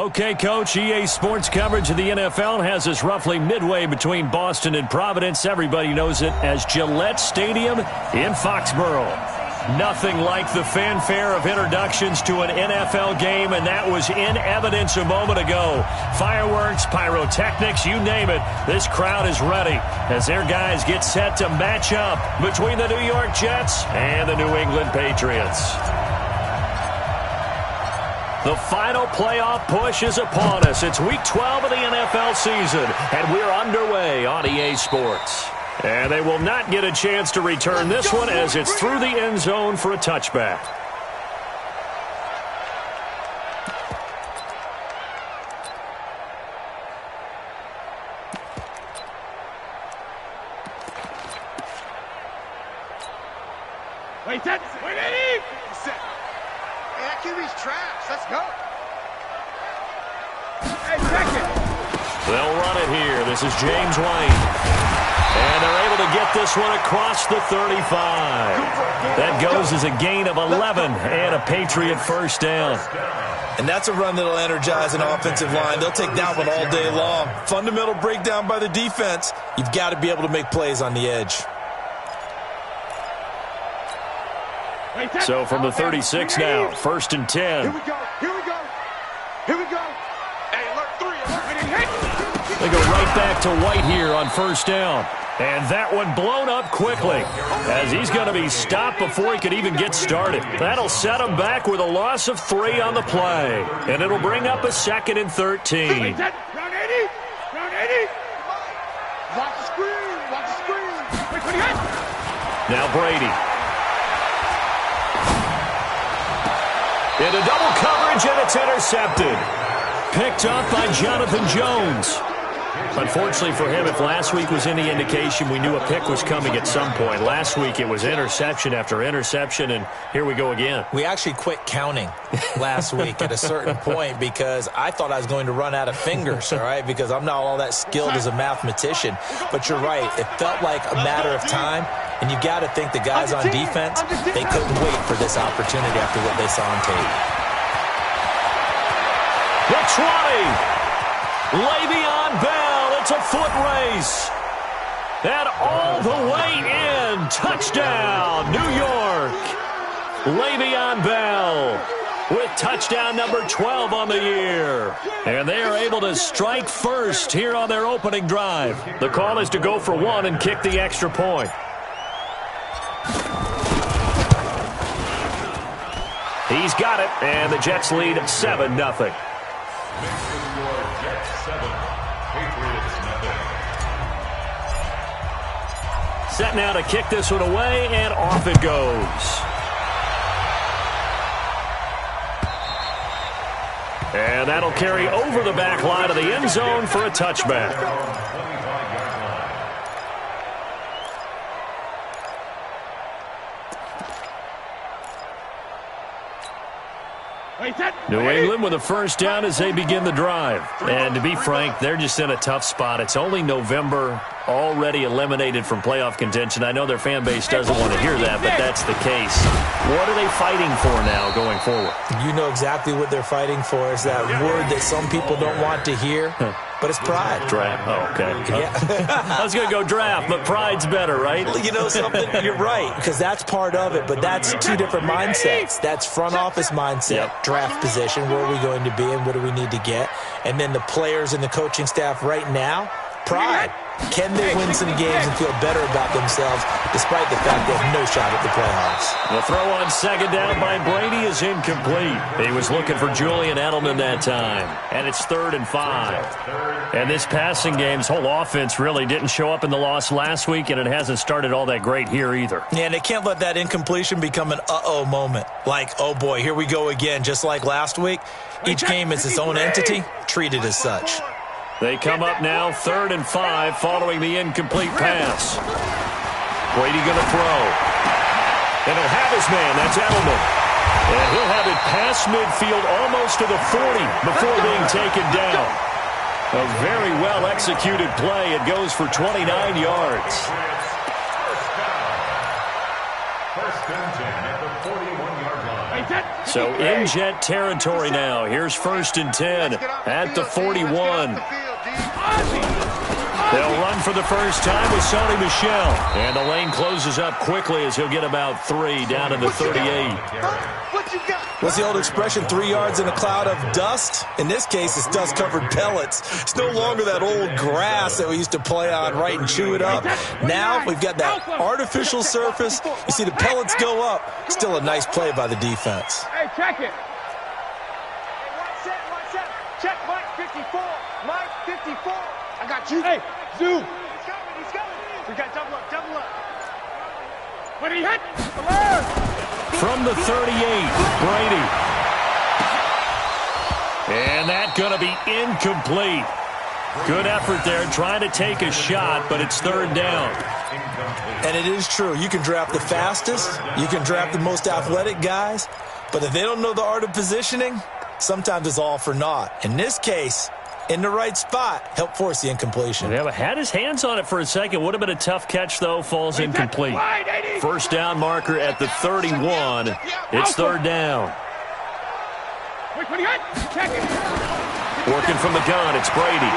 Okay, Coach, EA Sports coverage of the NFL has us roughly midway between Boston and Providence. Everybody knows it as Gillette Stadium in Foxborough. Nothing like the fanfare of introductions to an NFL game, and that was in evidence a moment ago. Fireworks, pyrotechnics, you name it. This crowd is ready as their guys get set to match up between the New York Jets and the New England Patriots. The final playoff push is upon us. It's Week 12 of the NFL season, and we're underway on EA Sports. And they will not get a chance to return this one as it's through the end zone for a touchback. Wait, set. Wait, Eddie. Set. Hey, that QB's trash. Let's go. Hey, second. They'll run it here. This is James White. And they're able to get this one across the 35. That goes as a gain of 11 and a Patriot first down. And that's a run that'll energize an offensive line. They'll take that one all day long. Fundamental breakdown by the defense. You've got to be able to make plays on the edge. So from the 36 now, 1st and 10. Here we go. Here we go. Here we go. Hey, alert 3. Alert. They go right back to White here on first down. And that one blown up quickly as he's going to be stopped before he could even get started. That'll set him back with a loss of 3 on the play. And it'll bring up a 2nd and 13. Round 80. Round 80. Watch the screen. Watch the screen. Wait, 28. Now Brady. Into double coverage, and it's intercepted. Picked up by Jonathan Jones. Unfortunately for him, if last week was any indication, we knew a pick was coming at some point. Last week it was interception after interception, and here we go again. We actually quit counting last week at a certain point because I thought I was going to run out of fingers, all right, because I'm not all that skilled as a mathematician. But you're right. It felt like a matter of time, and you got to think the guys on defense, they couldn't wait for this opportunity after what they saw on tape. The 20. Le'Veon Bell. It's a foot race. And all the way in. Touchdown, New York. Le'Veon Bell with touchdown number 12 on the year. And they are able to strike first here on their opening drive. The call is to go for 1 and kick the extra point. He's got it, and the Jets lead 7-0. Set now to kick this one away, and off it goes. And that'll carry over the back line of the end zone for a touchback. New England with a first down as they begin the drive. And to be frank, they're just in a tough spot. It's only November, already eliminated from playoff contention. I know their fan base doesn't want to hear that, but that's the case. What are they fighting for now going forward? You know exactly what they're fighting for. Is that word that some people don't want to hear, but it's pride. Draft. Oh, okay. Yeah. I was going to go draft, but pride's better, right? Well, you know something? You're right, because that's part of it, but that's 2 different mindsets. That's front office mindset, draft position, where are we going to be and what do we need to get? And then the players and the coaching staff right now, pride. Can they win some games and feel better about themselves despite the fact they have no shot at the playoffs? The throw on second down by Brady is incomplete. He was looking for Julian Edelman that time. And it's 3rd and 5. And this passing game's whole offense really didn't show up in the loss last week, and it hasn't started all that great here either. Yeah, and they can't let that incompletion become an uh-oh moment. Like, oh boy, here we go again, just like last week. Each game is its own entity, treated as such. They come up now 3rd and 5 following the incomplete pass. Brady going to throw. And he'll have his man. That's Edelman. And he'll have it past midfield almost to the 40 before being taken down. A very well-executed play. It goes for 29 yards. So in Jet territory now. Here's 1st and 10 at the 41. They'll run for the first time with Sony Michel. And the lane closes up quickly as he'll get about 3 down to the 38. What's the old expression, 3 yards in a cloud of dust? In this case, it's dust-covered pellets. It's no longer that old grass that we used to play on, right, and chew it up. Now we've got that artificial surface. You see the pellets go up. Still a nice play by the defense. Hey, check it. One set. Check Mike 54. Mike 54. I got you. Hey, zoom. He's coming. We got double up. When he hit, alert. From the 38, Brady. And that's going to be incomplete. Good effort there, trying to take a shot, but it's 3rd down. And it is true. You can draft the fastest. You can draft the most athletic guys. But if they don't know the art of positioning, sometimes it's all for naught. In this case, in the right spot, help force the incompletion. Yeah, but had his hands on it for a second. Would have been a tough catch, though. Falls incomplete. 1st down marker at the 31. It's 3rd down. Working from the gun, it's Brady.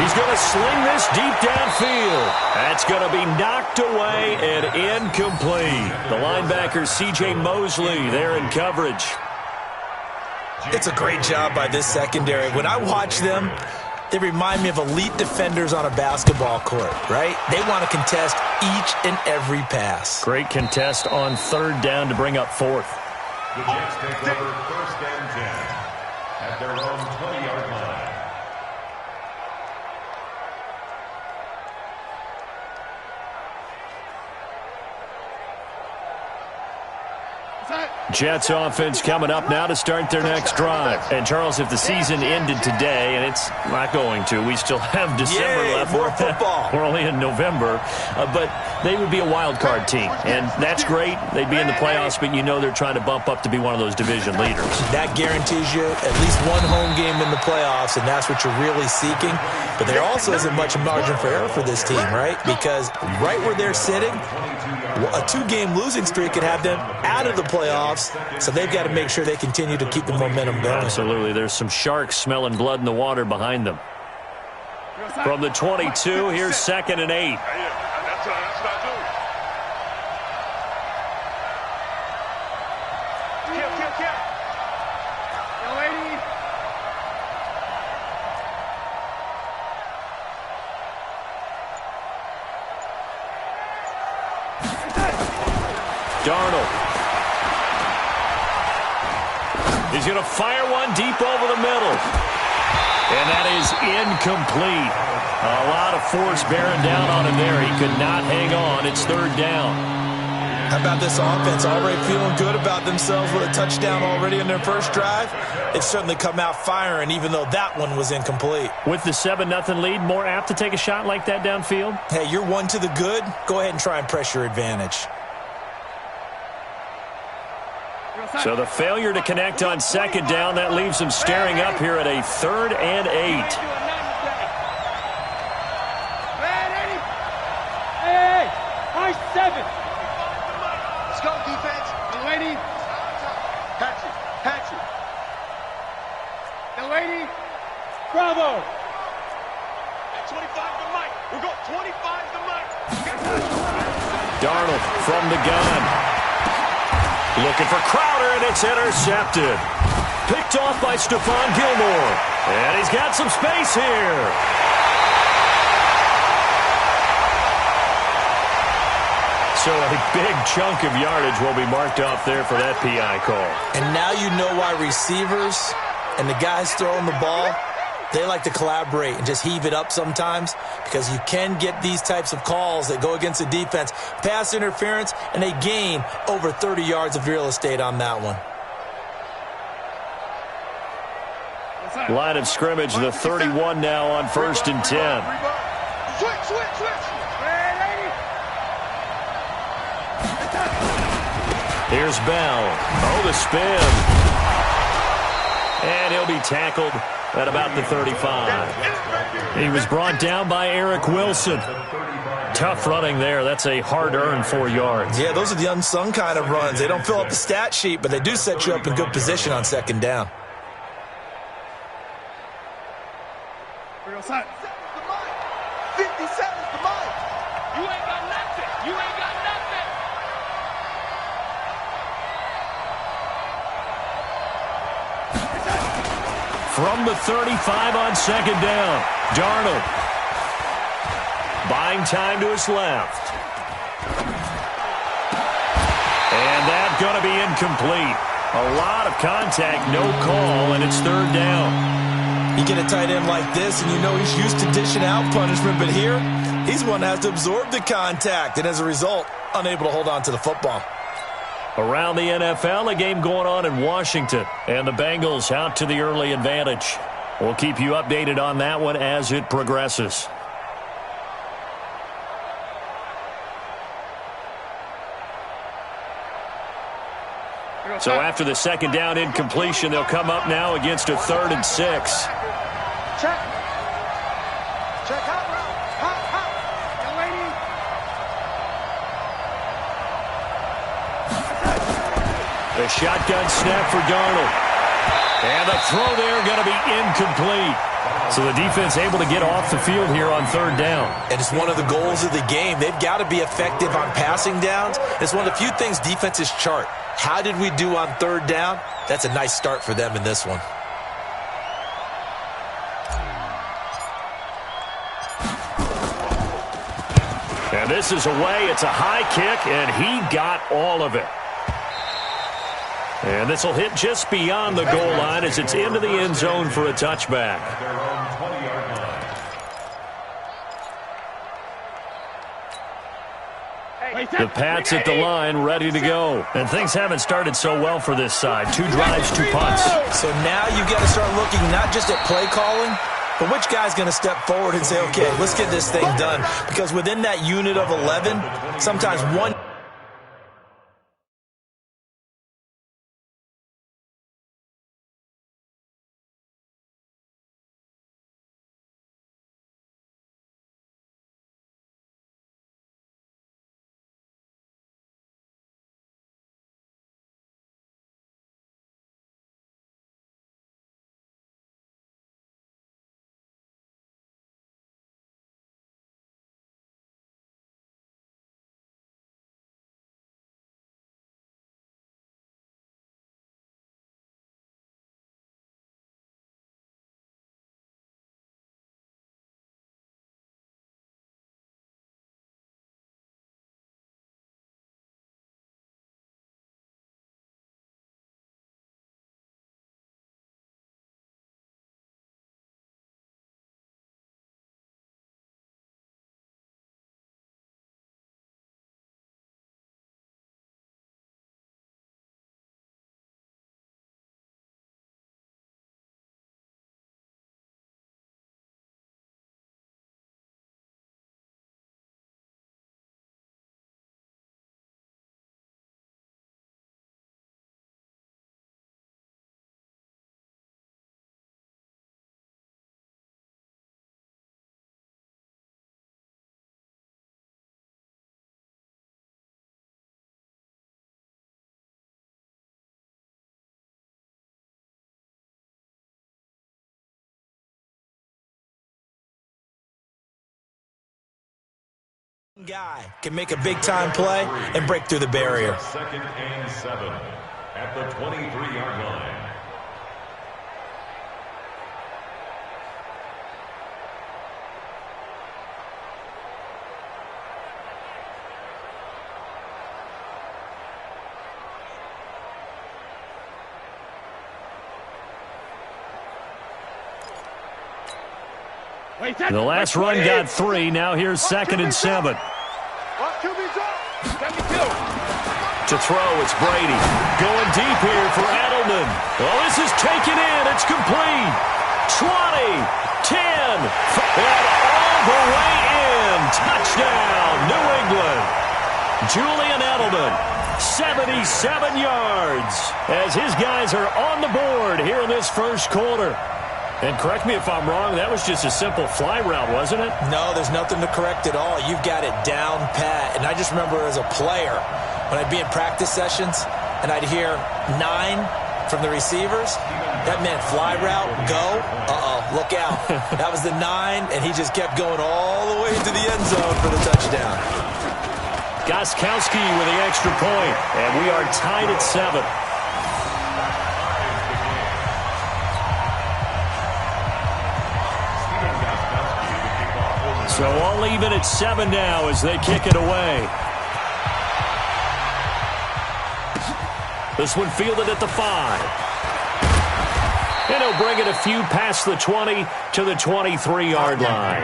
He's going to sling this deep downfield. That's going to be knocked away and incomplete. The linebacker, C.J. Mosley, there in coverage. It's a great job by this secondary. When I watch them, they remind me of elite defenders on a basketball court, right? They want to contest each and every pass. Great contest on 3rd down to bring up 4th. The Jets take over 1st and 10 at their own 20-yard line. Jets offense coming up now to start their next drive. And, Charles, if the season ended today, and it's not going to, we still have December left. More football. We're only in November. But they would be a wild card team. And that's great. They'd be in the playoffs, but you know they're trying to bump up to be one of those division leaders. That guarantees you at least one home game in the playoffs, and that's what you're really seeking. But there also isn't much margin for error for this team, right? Because right where they're sitting, a 2-game losing streak could have them out of the playoffs, so they've got to make sure they continue to keep the momentum going. Absolutely. There's some sharks smelling blood in the water behind them. From the 22, here's 2nd and 8. Darnold. He's going to fire one deep over the middle. And that is incomplete. A lot of force bearing down on him there. He could not hang on. It's 3rd down. How about this offense? Already feeling good about themselves with a touchdown already in their first drive. It's certainly come out firing, even though that one was incomplete. With the 7-0 lead, more apt to take a shot like that downfield? Hey, you're one to the good. Go ahead and try and press your advantage. So the failure to connect on 2nd down, that leaves them staring up here at a 3rd and 8. Hey, high 7. Let's go, defense. Delaney. Hatchet. Delaney. Bravo. 25 to Mike. We'll go 25 to Mike. Darnold from the gun. Looking for Crowder, and it's intercepted. Picked off by Stephon Gilmore. And he's got some space here. So a big chunk of yardage will be marked off there for that PI call. And now you know why receivers and the guys throwing the ball, they like to collaborate and just heave it up sometimes, because you can get these types of calls that go against the defense. Pass interference, and they gain over 30 yards of real estate on that one. Line of scrimmage, the 31 now on 1st and 10. Switch. Here's Bell. Oh, the spin. And he'll be tackled at about the 35. He was brought down by Eric Wilson. tough running there. That's a hard-earned 4 yards. Yeah, those are the unsung kind of runs. They don't fill up the stat sheet, but they do set you up in good position on second down. Set. 57's the mic. You ain't got nothing. You ain't got nothing. From the 35 on second down, Darnold buying time to his left. And that's going to be incomplete. A lot of contact, no call, and it's third down. You get a tight end like this, and you know he's used to dishing out punishment, but here, he's one that has to absorb the contact, and as a result, unable to hold on to the football. Around the NFL, a game going on in Washington, and the Bengals out to the early advantage. We'll keep you updated on that one as it progresses. So after the second down incompletion, they'll come up now against a 3rd and 6. Check. Check out route. Hot. Young lady. The shotgun snap for Darnold. And the throw there going to be incomplete. So the defense able to get off the field here on third down. And it's one of the goals of the game. They've got to be effective on passing downs. It's one of the few things defenses chart. How did we do on third down? That's a nice start for them in this one. And this is away. It's a high kick, and he got all of it. And this will hit just beyond the goal line as it's into the end zone for a touchback. The Pats at the line, ready to go. And things haven't started so well for this side. 2 drives, 2 punts. So now you've got to start looking not just at play calling, but which guy's going to step forward and say, okay, let's get this thing done. Because within that unit of 11, sometimes one... guy can make a big-time play and break through the barrier. 2nd and 7 at the 23-yard line. The last run got 3. Now here's 2nd and 7. To throw, it's Brady. Going deep here for Edelman. Oh, this is taken in. It's complete. 20, 10, and all the way in. Touchdown, New England. Julian Edelman, 77 yards, as his guys are on the board here in this first quarter. And correct me if I'm wrong, that was just a simple fly route, wasn't it? No, there's nothing to correct at all. You've got it down pat. And I just remember as a player, when I'd be in practice sessions and I'd hear 9 from the receivers, that meant fly route, go, look out. That was the 9, and he just kept going all the way to the end zone for the touchdown. Gostkowski with the extra point, and we are tied at 7. So all even at 7 now as they kick it away. This one fielded at the 5. And he'll bring it a few past the 20 to the 23-yard line.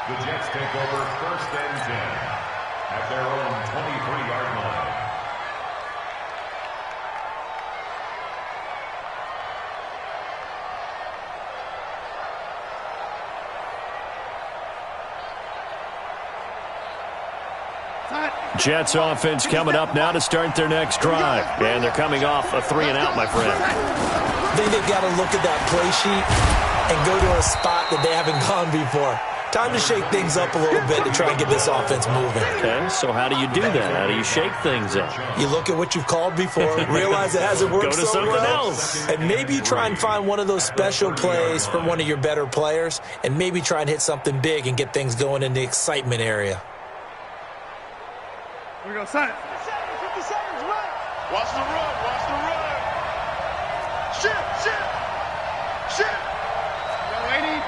The Jets take over 1st and 10 at their own 23-yard line. Jets offense coming up now to start their next drive. And they're coming off a 3-and-out, my friend. I think they've got to look at that play sheet and go to a spot that they haven't gone before. Time to shake things up a little bit to try and get this offense moving. Okay, so how do you do that? How do you shake things up? You look at what you've called before, realize it hasn't worked Go to so something well, else. and maybe you try and find one of those special plays from one of your better players, and maybe try and hit something big and get things going in the excitement area. We go, son. 50 seconds, run. Watch the run, watch the run. Shit. Go, 80.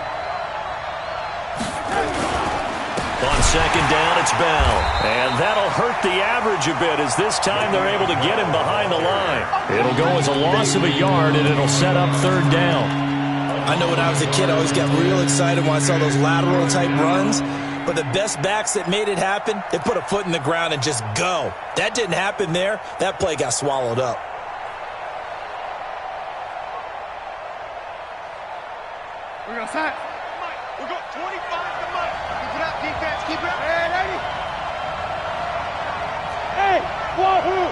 On 2nd down, it's Bell. And that'll hurt the average a bit as this time they're able to get him behind the line. It'll go as a loss of a yard, and it'll set up 3rd down. I know when I was a kid, I always got real excited when I saw those lateral-type runs. But the best backs that made it happen, they put a foot in the ground and just go. That didn't happen there. That play got swallowed up. We go, son. Mike, we go 25 to Mike. Keep it up, defense. Keep it up. Hey, lady. Hey, wahoo.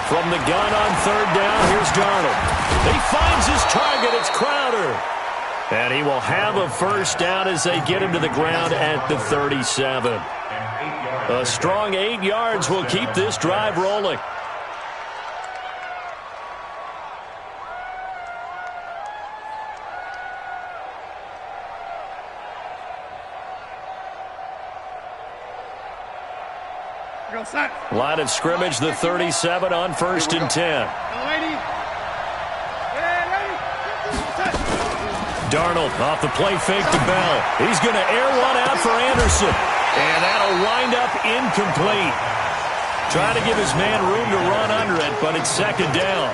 From the gun on 3rd down, here's Darnold. He finds his target. It's Crowder. And he will have a 1st down as they get him to the ground at the 37. A strong 8 yards will keep this drive rolling. Line of scrimmage, the 37 on 1st and 10. Darnold off the play fake to Bell. He's going to air one out for Anderson. And that'll wind up incomplete. Trying to give his man room to run under it, but it's 2nd down.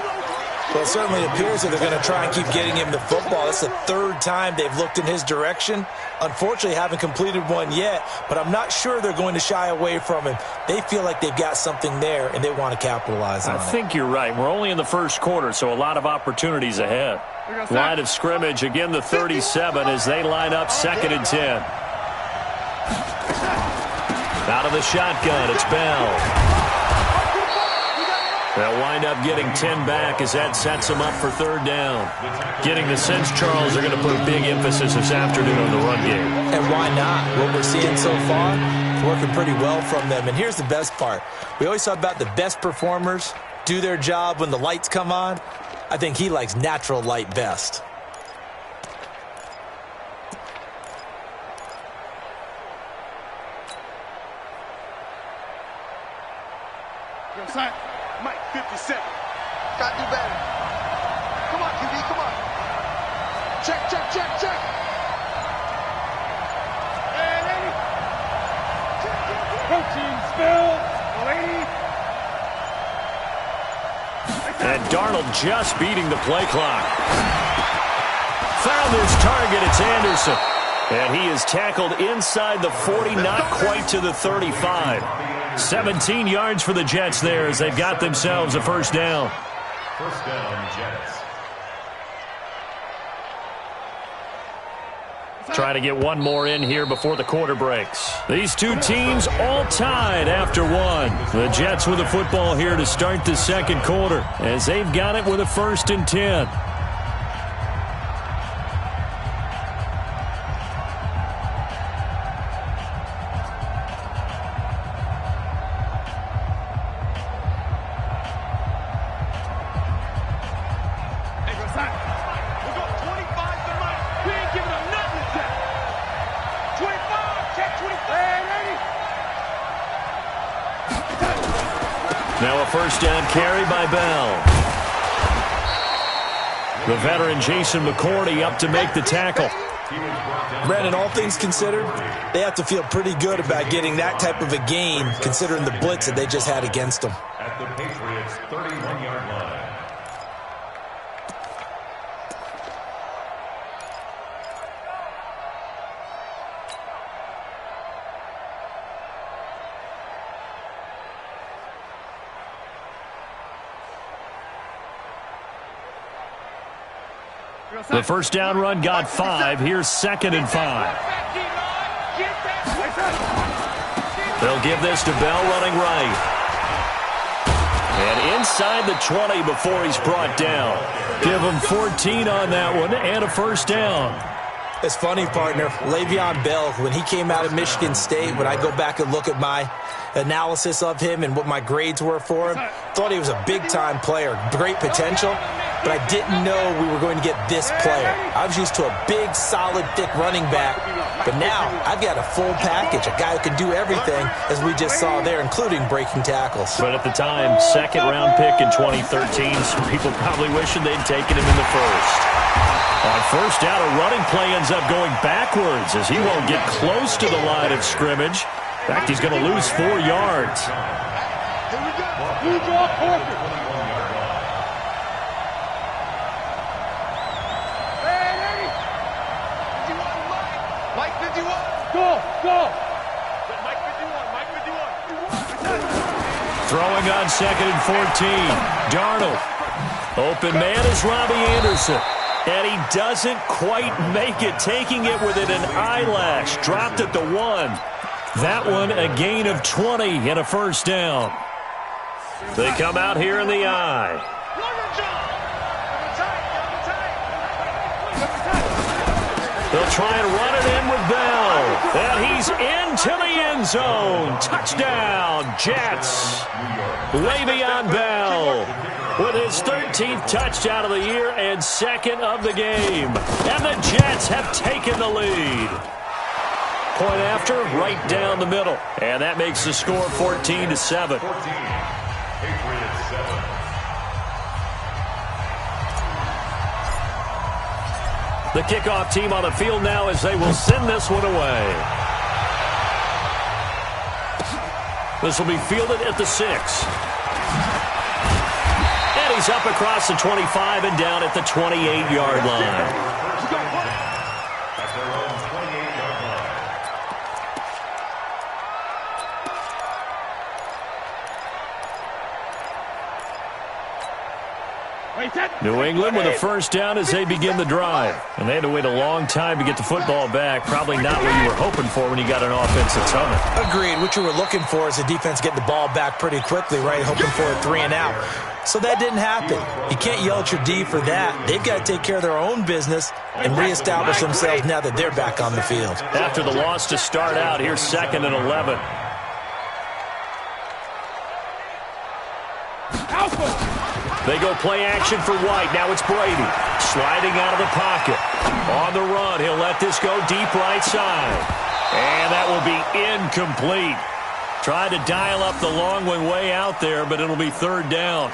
Well, it certainly appears that they're going to try and keep getting him the football. That's the 3rd time they've looked in his direction. Unfortunately, haven't completed one yet, but I'm not sure they're going to shy away from him. They feel like they've got something there, and they want to capitalize on it. I think you're right. We're only in the 1st quarter, so a lot of opportunities ahead. Line of scrimmage, again the 37 as they line up 2nd and 10. Out of the shotgun, it's Bell. They'll wind up getting 10 back as that sets them up for 3rd down. Getting the sense, Charles, they're going to put a big emphasis this afternoon on the run game. And why not? What we're seeing so far, it's working pretty well from them. And here's the best part. We always talk about the best performers do their job when the lights come on. I think he likes natural light best. Mike, 57. Gotta do better. Come on, QB, come on. Check. Hey, lady. Protein spill. Lady. And Darnold just beating the play clock. Found his target. It's Anderson. And he is tackled inside the 40, not quite to the 35. 17 yards for the Jets there as they've got themselves a 1st down. 1st down, Jets. Trying to get one more in here before the quarter breaks. These two teams all tied after one. The Jets with the football here to start the second quarter as they've got it with a 1st and 10. Now a first down carry by Bell. The veteran Jason McCourty up to make the tackle. Brandon, all things considered, they have to feel pretty good about getting that type of a gain considering the blitz that they just had against them. At the Patriots' 31-yard line. The first down run got 5. Here's 2nd and 5. They'll give this to Bell running right. And inside the 20 before he's brought down. Give him 14 on that one and a first down. It's funny, partner. Le'Veon Bell, when he came out of Michigan State, when I go back and look at my analysis of him and what my grades were for him, thought he was a big-time player, great potential, but I didn't know we were going to get this player. I was used to a big, solid, thick running back, but now I've got a full package, a guy who can do everything, as we just saw there, including breaking tackles. But at the time, 2nd-round pick in 2013, some people probably wishing they'd taken him in the first. On first down, a running play ends up going backwards as he won't get close to the line of scrimmage. In fact, he's going to lose 4 yards. Here we go. Blue draw Corker. Mike 51. Go. Mike 51. Mike 51. Throwing on 2nd and 14. Darnold. Open man is Robbie Anderson. And he doesn't quite make it, taking it within an eyelash. Dropped at the 1. That one a gain of 20 and a first down. They come out here in the eye. They'll try and run it in with Bell. And he's into the end zone. Touchdown, Jets. Le'Veon Bell with his 13th touchdown of the year and 2nd of the game. And the Jets have taken the lead. Point after, right down the middle. And that makes the score 14-7. 14. Patriots 7. The kickoff team on the field now as they will send this one away. This will be fielded at the 6. And he's up across the 25 and down at the 28-yard line. At their own 28-yard line. New England with a first down as they begin the drive. And they had to wait a long time to get the football back. Probably not what you were hoping for when you got an offensive tunnel. Agreed. What you were looking for is the defense getting the ball back pretty quickly, right? Hoping for a 3 and out. So that didn't happen. You can't yell at your D for that. They've got to take care of their own business and reestablish themselves now that they're back on the field. After the loss to start out, here's 2nd and 11. They go play action for White. Now it's Brady. Sliding out of the pocket. On the run, he'll let this go deep right side. And that will be incomplete. Tried to dial up the long one way out there, but it'll be 3rd down.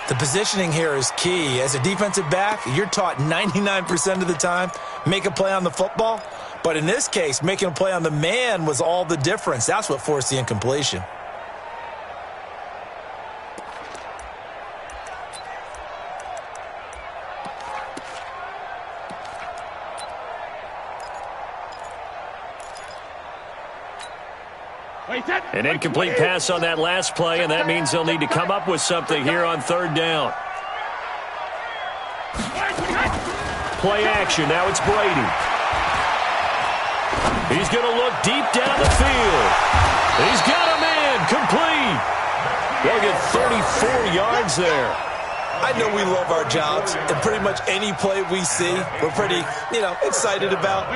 The positioning here is key. As a defensive back, you're taught 99% of the time, make a play on the football. But in this case, making a play on the man was all the difference. That's what forced the incompletion. An incomplete pass on that last play, and that means they'll need to come up with something here on 3rd down. Play action. Now it's Brady. He's going to look deep down the field. He's got him in. Complete. They'll get 34 yards there. I know we love our jobs, and pretty much any play we see, we're pretty, excited about.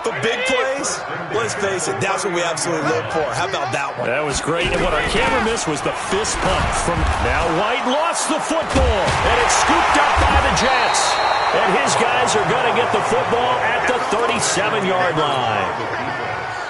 But big plays, let's face it, that's what we absolutely live for. How about that one? That was great, and what our camera missed was the fist pump from now White lost the football, and it's scooped up by the Jets. And his guys are going to get the football at the 37-yard line.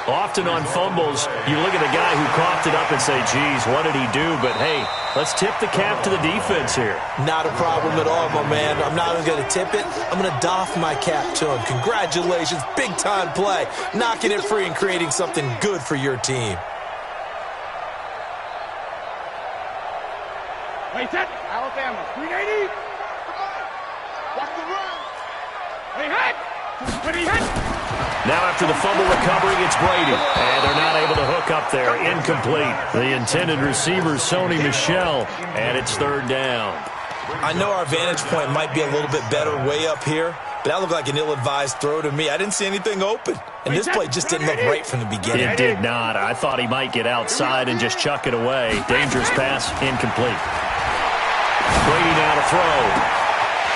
Often on fumbles, you look at the guy who coughed it up and say, geez, what did he do? But, hey, let's tip the cap to the defense here. Not a problem at all, my man. I'm not even going to tip it. I'm going to doff my cap to him. Congratulations. Big-time play. Knocking it free and creating something good for your team. Wait, set. Alabama. 380. Watch the run. Wait, hit. When he hit. Now after the fumble recovery, it's Brady. And they're not able to hook up there. Incomplete. The intended receiver, Sony Michel. And it's third down. I know our vantage point might be a little bit better way up here, but that looked like an ill-advised throw to me. I didn't see anything open. And this play just didn't look right from the beginning. It did not. I thought he might get outside and just chuck it away. Dangerous pass, incomplete. Brady now to throw.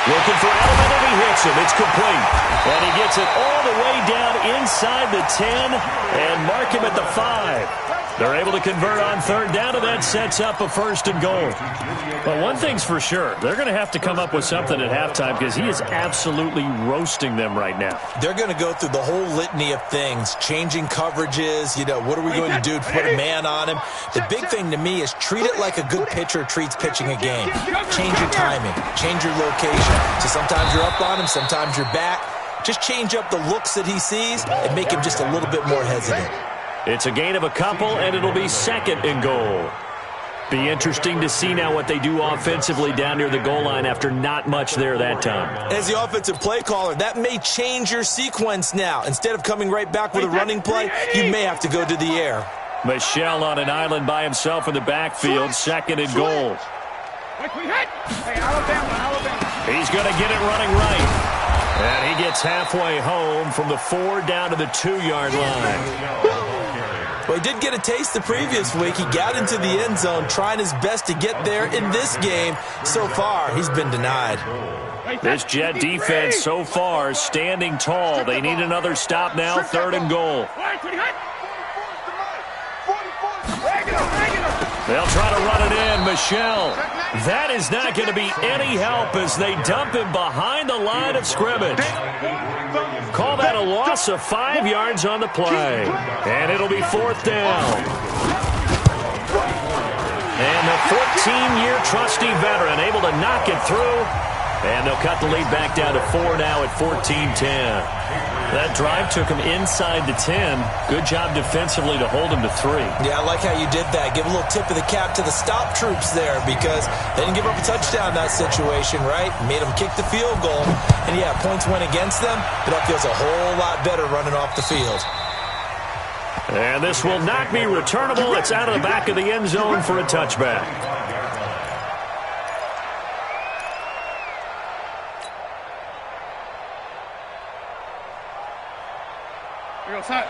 Looking for Edelman, and he hits him. It's complete. And he gets it all the way down inside the 10 and mark him at the 5. They're able to convert on third down, and that sets up a first and goal. But one thing's for sure, they're going to have to come up with something at halftime because he is absolutely roasting them right now. They're going to go through the whole litany of things, changing coverages, what are we going to do to put a man on him? The big thing to me is treat it like a good pitcher treats pitching a game. Change your timing, change your location. So sometimes you're up on him, sometimes you're back. Just change up the looks that he sees and make him just a little bit more hesitant. It's a gain of a couple, and it'll be second and goal. Be interesting to see now what they do offensively down near the goal line after not much there that time. As the offensive play caller, that may change your sequence now. Instead of coming right back with a running play, you may have to go to the air. Michel on an island by himself in the backfield, second and goal. He's going to get it running right. And he gets halfway home from the 4 down to the 2-yard line. Well, he did get a taste the previous week. He got into the end zone trying his best to get there in this game. So far, he's been denied. This Jet defense so far standing tall. They need another stop now, third and goal. They'll try to run it in. Michel. That is not going to be any help as they dump him behind the line of scrimmage. Call that a loss of 5 yards on the play. And it'll be fourth down. And the 14-year trusty veteran able to knock it through. And they'll cut the lead back down to 4 now at 14-10. That drive took him inside the 10. Good job defensively to hold him to 3. Yeah, I like how you did that. Give a little tip of the cap to the stop troops there because they didn't give up a touchdown in that situation, right? Made them kick the field goal. And, yeah, points went against them, but that feels a whole lot better running off the field. And this will not be returnable. It's out of the back of the end zone for a touchback.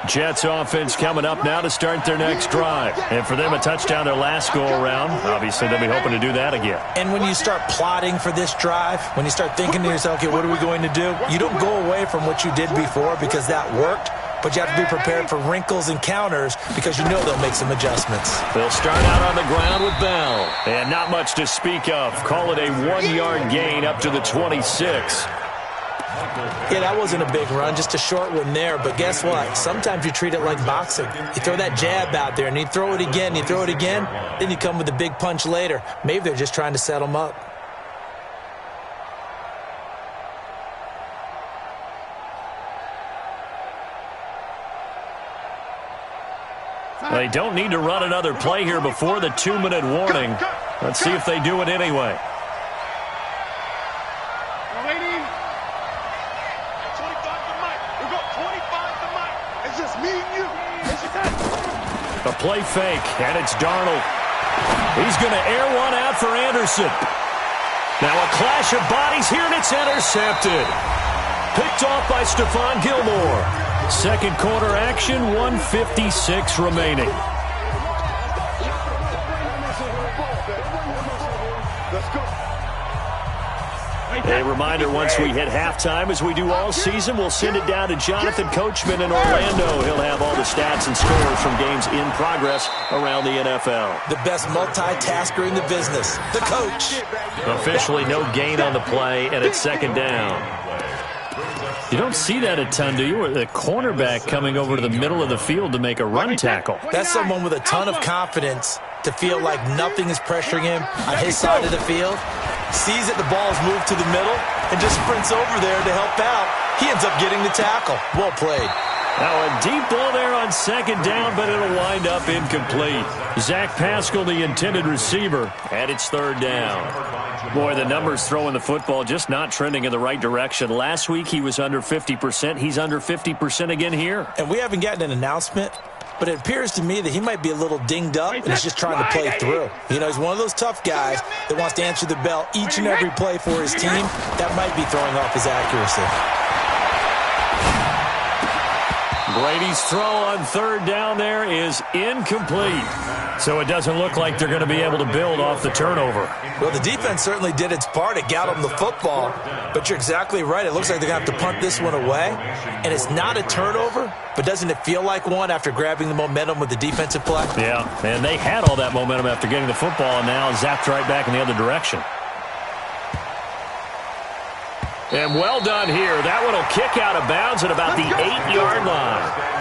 Jets offense coming up now to start their next drive. And for them, a touchdown their last go-around. Obviously, they'll be hoping to do that again. And when you start plotting for this drive, when you start thinking to yourself, okay, what are we going to do? You don't go away from what you did before because that worked, but you have to be prepared for wrinkles and counters because you know they'll make some adjustments. They'll start out on the ground with Bell. And not much to speak of. Call it a 1-yard gain up to the 26. Yeah, that wasn't a big run, just a short one there. But guess what? Sometimes you treat it like boxing. You throw that jab out there, and you throw it again, then you come with a big punch later. Maybe they're just trying to set them up. They don't need to run another play here before the 2-minute warning. Let's see if they do it anyway. A play fake, and it's Darnold. He's going to air one out for Anderson. Now a clash of bodies here, and it's intercepted. Picked off by Stephon Gilmore. Second quarter action, 1:56 remaining. A reminder, once we hit halftime, as we do all season, we'll send it down to Jonathan Coachman in Orlando. He'll have all the stats and scores from games in progress around the NFL. The best multitasker in the business, the coach. Officially no gain on the play, and it's second down. You don't see that a ton, do you? Or the cornerback coming over to the middle of the field to make a run tackle. That's someone with a ton of confidence to feel like nothing is pressuring him on his side of the field. Sees that the ball is moved to the middle and just sprints over there to help out. He ends up getting the tackle. Well played. Now a deep ball there on second down, but it'll wind up incomplete. Zach Pascal, the intended receiver, and it's third down. Boy, the numbers throwing the football just not trending in the right direction. Last week he was under 50%. He's under 50% again here. And we haven't gotten an announcement, but it appears to me that he might be a little dinged up and he's just trying to play through. You know, he's one of those tough guys that wants to answer the bell each and every play for his team. That might be throwing off his accuracy. Brady's throw on third down there is incomplete. So it doesn't look like they're going to be able to build off the turnover. Well, the defense certainly did its part. It got them the football. But you're exactly right. It looks like they're going to have to punt this one away. And it's not a turnover, but doesn't it feel like one after grabbing the momentum with the defensive play? Yeah, and they had all that momentum after getting the football and now zapped right back in the other direction. And well done here. That one will kick out of bounds at about the 8-yard line.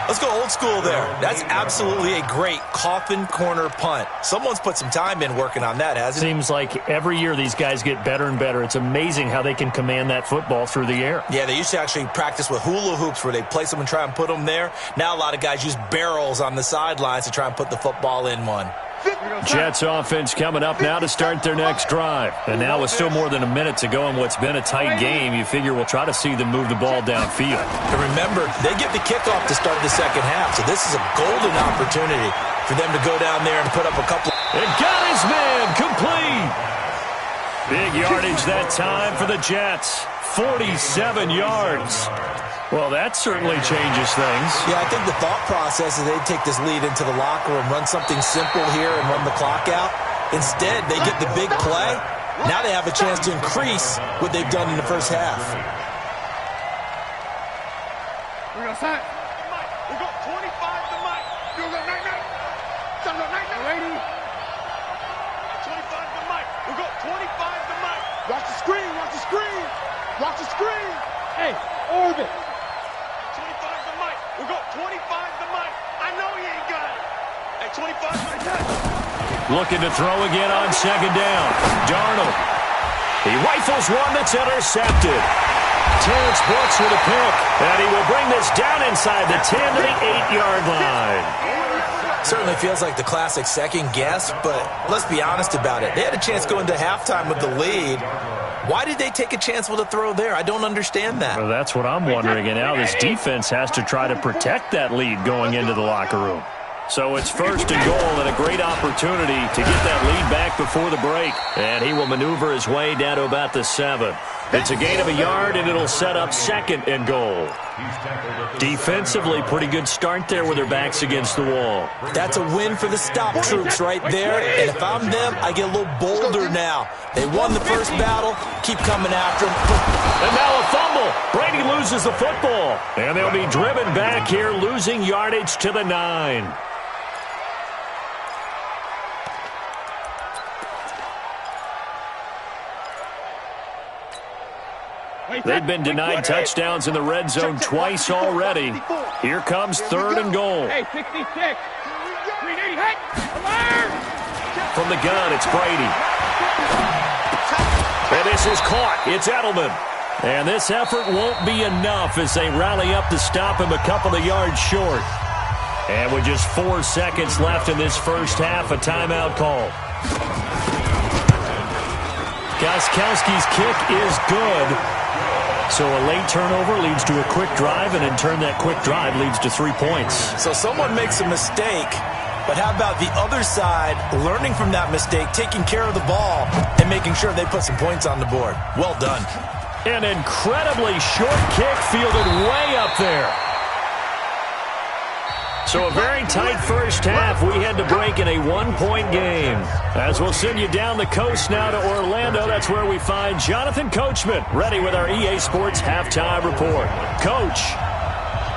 Let's go old school there. That's absolutely a great coffin corner punt. Someone's put some time in working on that, hasn't it? Seems like every year these guys get better and better. It's amazing how they can command that football through the air. Yeah, they used to actually practice with hula hoops where they place them and try and put them there. Now a lot of guys use barrels on the sidelines to try and put the football in one. Jets offense coming up now to start their next drive. And now with still more than a minute to go in what's been a tight game, you figure we'll try to see them move the ball downfield. And remember, they get the kickoff to start the second half, so this is a golden opportunity for them to go down there and put up a couple. And got his man complete. Big yardage that time for the Jets. 47 yards. Well, that certainly changes things. Yeah, I think the thought process is they'd take this lead into the locker room, run something simple here and run the clock out. Instead, they get the big play. Now they have a chance to increase what they've done in the first half. We're going to sign. We got 25 to Mike. You go night-night. Ready? 25 to Mike. We got 25 to Mike. Watch the screen. Watch the screen. Watch the screen. Hey, orbit. 25 to Mike. We got 25 to Mike. I know he ain't got it. Hey, 25 to Mike. Looking to throw again on second down. Darnold. He rifles one that's intercepted. Terrence Brooks with a pick. And he will bring this down inside the 10 to the 8-yard line. Certainly feels like the classic second guess, but let's be honest about it. They had a chance going into halftime with the lead. Why did they take a chance with a throw there? I don't understand that. Well, that's what I'm wondering. And now this defense has to try to protect that lead going into the locker room. So it's first and goal and a great opportunity to get that lead back before the break. And he will maneuver his way down to about the 7. It's a gain of a yard, and it'll set up second and goal. Defensively, pretty good start there with their backs against the wall. That's a win for the stop troops right there. And if I'm them, I get a little bolder now. They won the first battle. Keep coming after them. And now a fumble. Brady loses the football. And they'll be driven back here, losing yardage to the 9. They've been denied touchdowns in the red zone twice already. Here comes third and goal. Hey, 66. 380. Hey, alert! From the gun, it's Brady. And this is caught. It's Edelman. And this effort won't be enough as they rally up to stop him a couple of yards short. And with just 4 seconds left in this first half, a timeout call. Gostkowski's kick is good. So a late turnover leads to a quick drive, and in turn that quick drive leads to 3 points. So someone makes a mistake, but how about the other side learning from that mistake, taking care of the ball, and making sure they put some points on the board? Well done. An incredibly short kick fielded way up there. So a very tight first half. We had to break in a one-point game. As we'll send you down the coast now to Orlando, that's where we find Jonathan Coachman, ready with our EA Sports halftime report. Coach,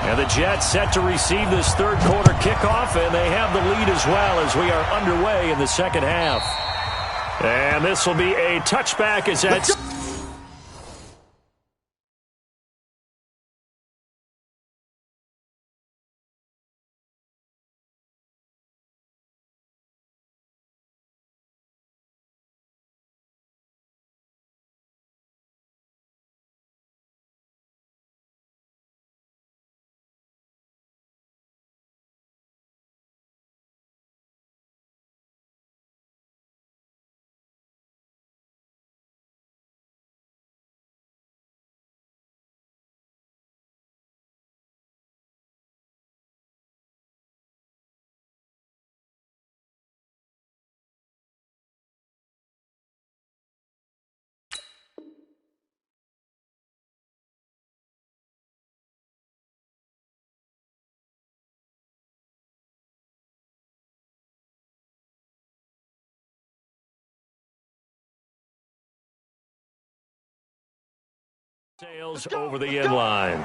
and the Jets set to receive this third quarter kickoff, and they have the lead as well as we are underway in the second half. And this will be a touchback as that's... Sails over the end line.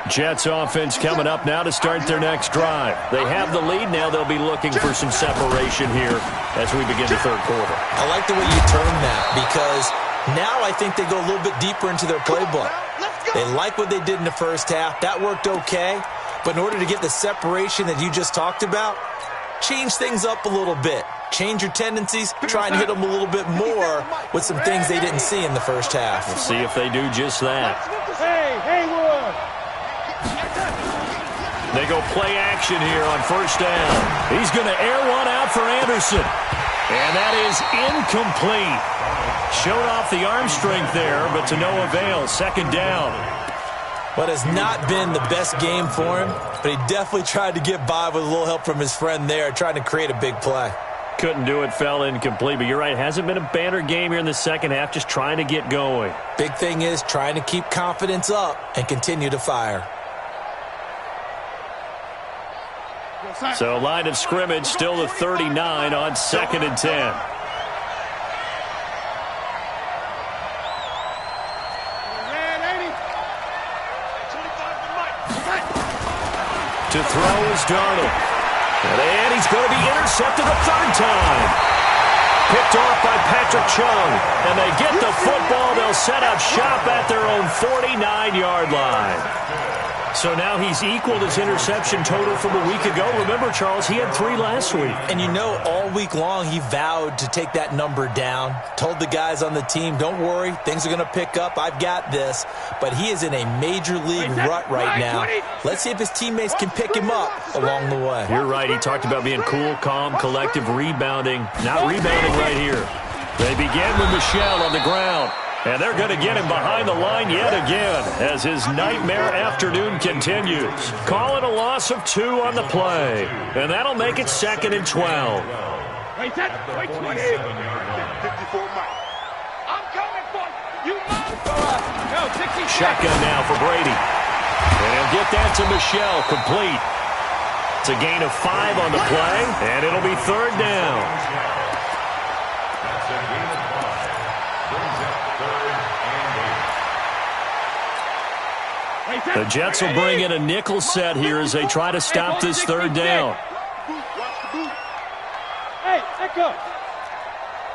Jets offense coming up now to start their next drive. They have the lead. Now they'll be looking for some separation here as we begin the third quarter. I like the way you term that because now I think they go a little bit deeper into their playbook. They like what they did in the first half. That worked okay. But in order to get the separation that you just talked about, change things up a little bit. Change your tendencies, try and hit them a little bit more with some things they didn't see in the first half. We'll see if they do just that. Hey, Haywood! They go play action here on first down. He's going to air one out for Anderson. And that is incomplete. Showed off the arm strength there, but to no avail. Second down. What has not been the best game for him, but he definitely tried to get by with a little help from his friend there, trying to create a big play. Couldn't do it, fell incomplete. But you're right, hasn't been a banner game here in the second half, just trying to get going. Big thing is trying to keep confidence up and continue to fire. So line of scrimmage still the 39 on 2nd and 10. To throw is Darnold. And he's going to be intercepted a third time. Picked off by Patrick Chung. And they get the football. They'll set up shop at their own 49-yard line. So now he's equaled his interception total from a week ago. Remember, Charles, he had 3 last week. And you know, all week long he vowed to take that number down. Told the guys on the team, don't worry, things are going to pick up. I've got this. But he is in a major league rut right now. Let's see if his teammates can pick him up along the way. You're right. He talked about being cool, calm, collective, rebounding. Not rebounding right here. They begin with Michel on the ground. And they're going to get him behind the line yet again as his nightmare afternoon continues. Calling a loss of 2 on the play. And that'll make it 2nd and 12. Wait, 20. 54 Mike. I'm coming for you. Shotgun now for Brady. And he'll get that to Michel, complete. It's a gain of 5 on the play, and it'll be 3rd down. The Jets will bring in a nickel set here as they try to stop this 3rd down. Hey, echo.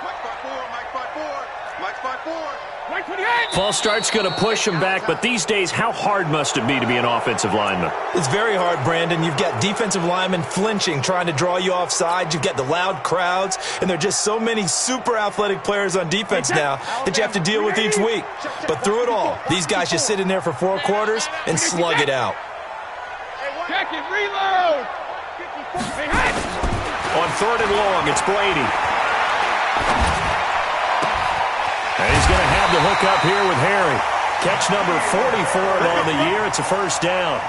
Mike 5-4, Mike 5-4, Mike 5-4. Mike 28. False start's going to push him back, but these days, how hard must it be to be an offensive lineman? It's very hard, Brandon. You've got defensive linemen flinching, trying to draw you offside. You've got the loud crowds, and there are just so many super athletic players on defense now that you have to deal with each week. But through it all, these guys just sit in there for 4 quarters and slug it out. Check it, reload. On 3rd and long, it's Brady. And he's going to have the hook up here with Harry. Catch number 44 on the year. It's a first down.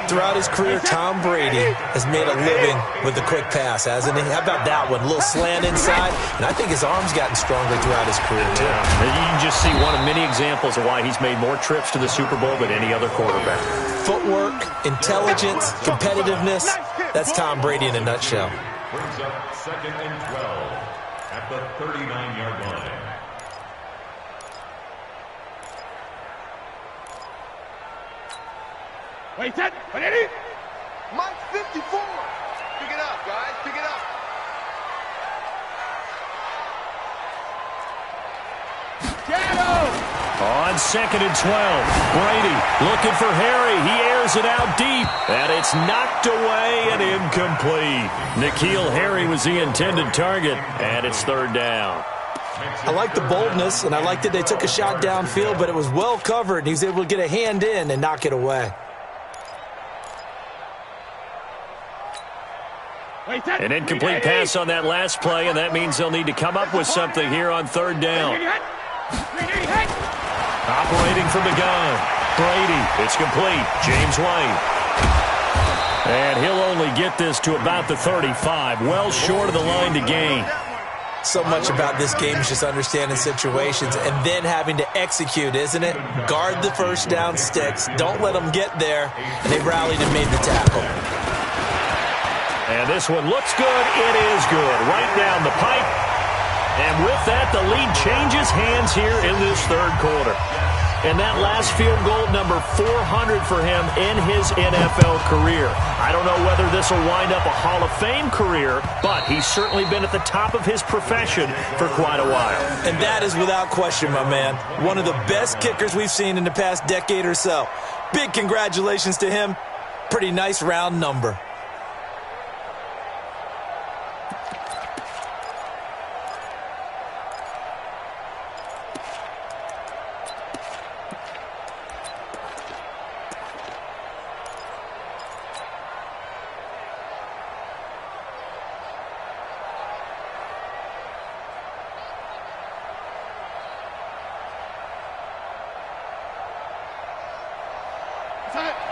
Throughout his career, Tom Brady has made a living with the quick pass, hasn't he? How about that one? A little slant inside, and I think his arm's gotten stronger throughout his career, too. Yeah. You can just see one of many examples of why he's made more trips to the Super Bowl than any other quarterback. Footwork, intelligence, competitiveness, that's Tom Brady in a nutshell. Brings up 2nd and 12 at the 39-yard line. Wait, set. Ready? Mike 54. Pick it up, guys. Pick it up. On 2nd and 12, Brady looking for Harry. He airs it out deep, and it's knocked away and incomplete. N'Keal Harry was the intended target, and it's 3rd down. I like the boldness, and I like that they took a shot downfield, but it was well covered, and he was able to get a hand in and knock it away. An incomplete pass on that last play, and that means they'll need to come up with something here on 3rd down. Operating from the gun, Brady. It's complete. James White. And he'll only get this to about the 35, well short of the line to gain. So much about this game is just understanding situations and then having to execute, isn't it? Guard the first down sticks. Don't let them get there. And they rallied and made the tackle. And this one looks good. It is good. Right down the pipe. And with that, the lead changes hands here in this 3rd quarter. And that last field goal, number 400 for him in his NFL career. I don't know whether this will wind up a Hall of Fame career, but he's certainly been at the top of his profession for quite a while. And that is without question, my man. One of the best kickers we've seen in the past decade or so. Big congratulations to him. Pretty nice round number.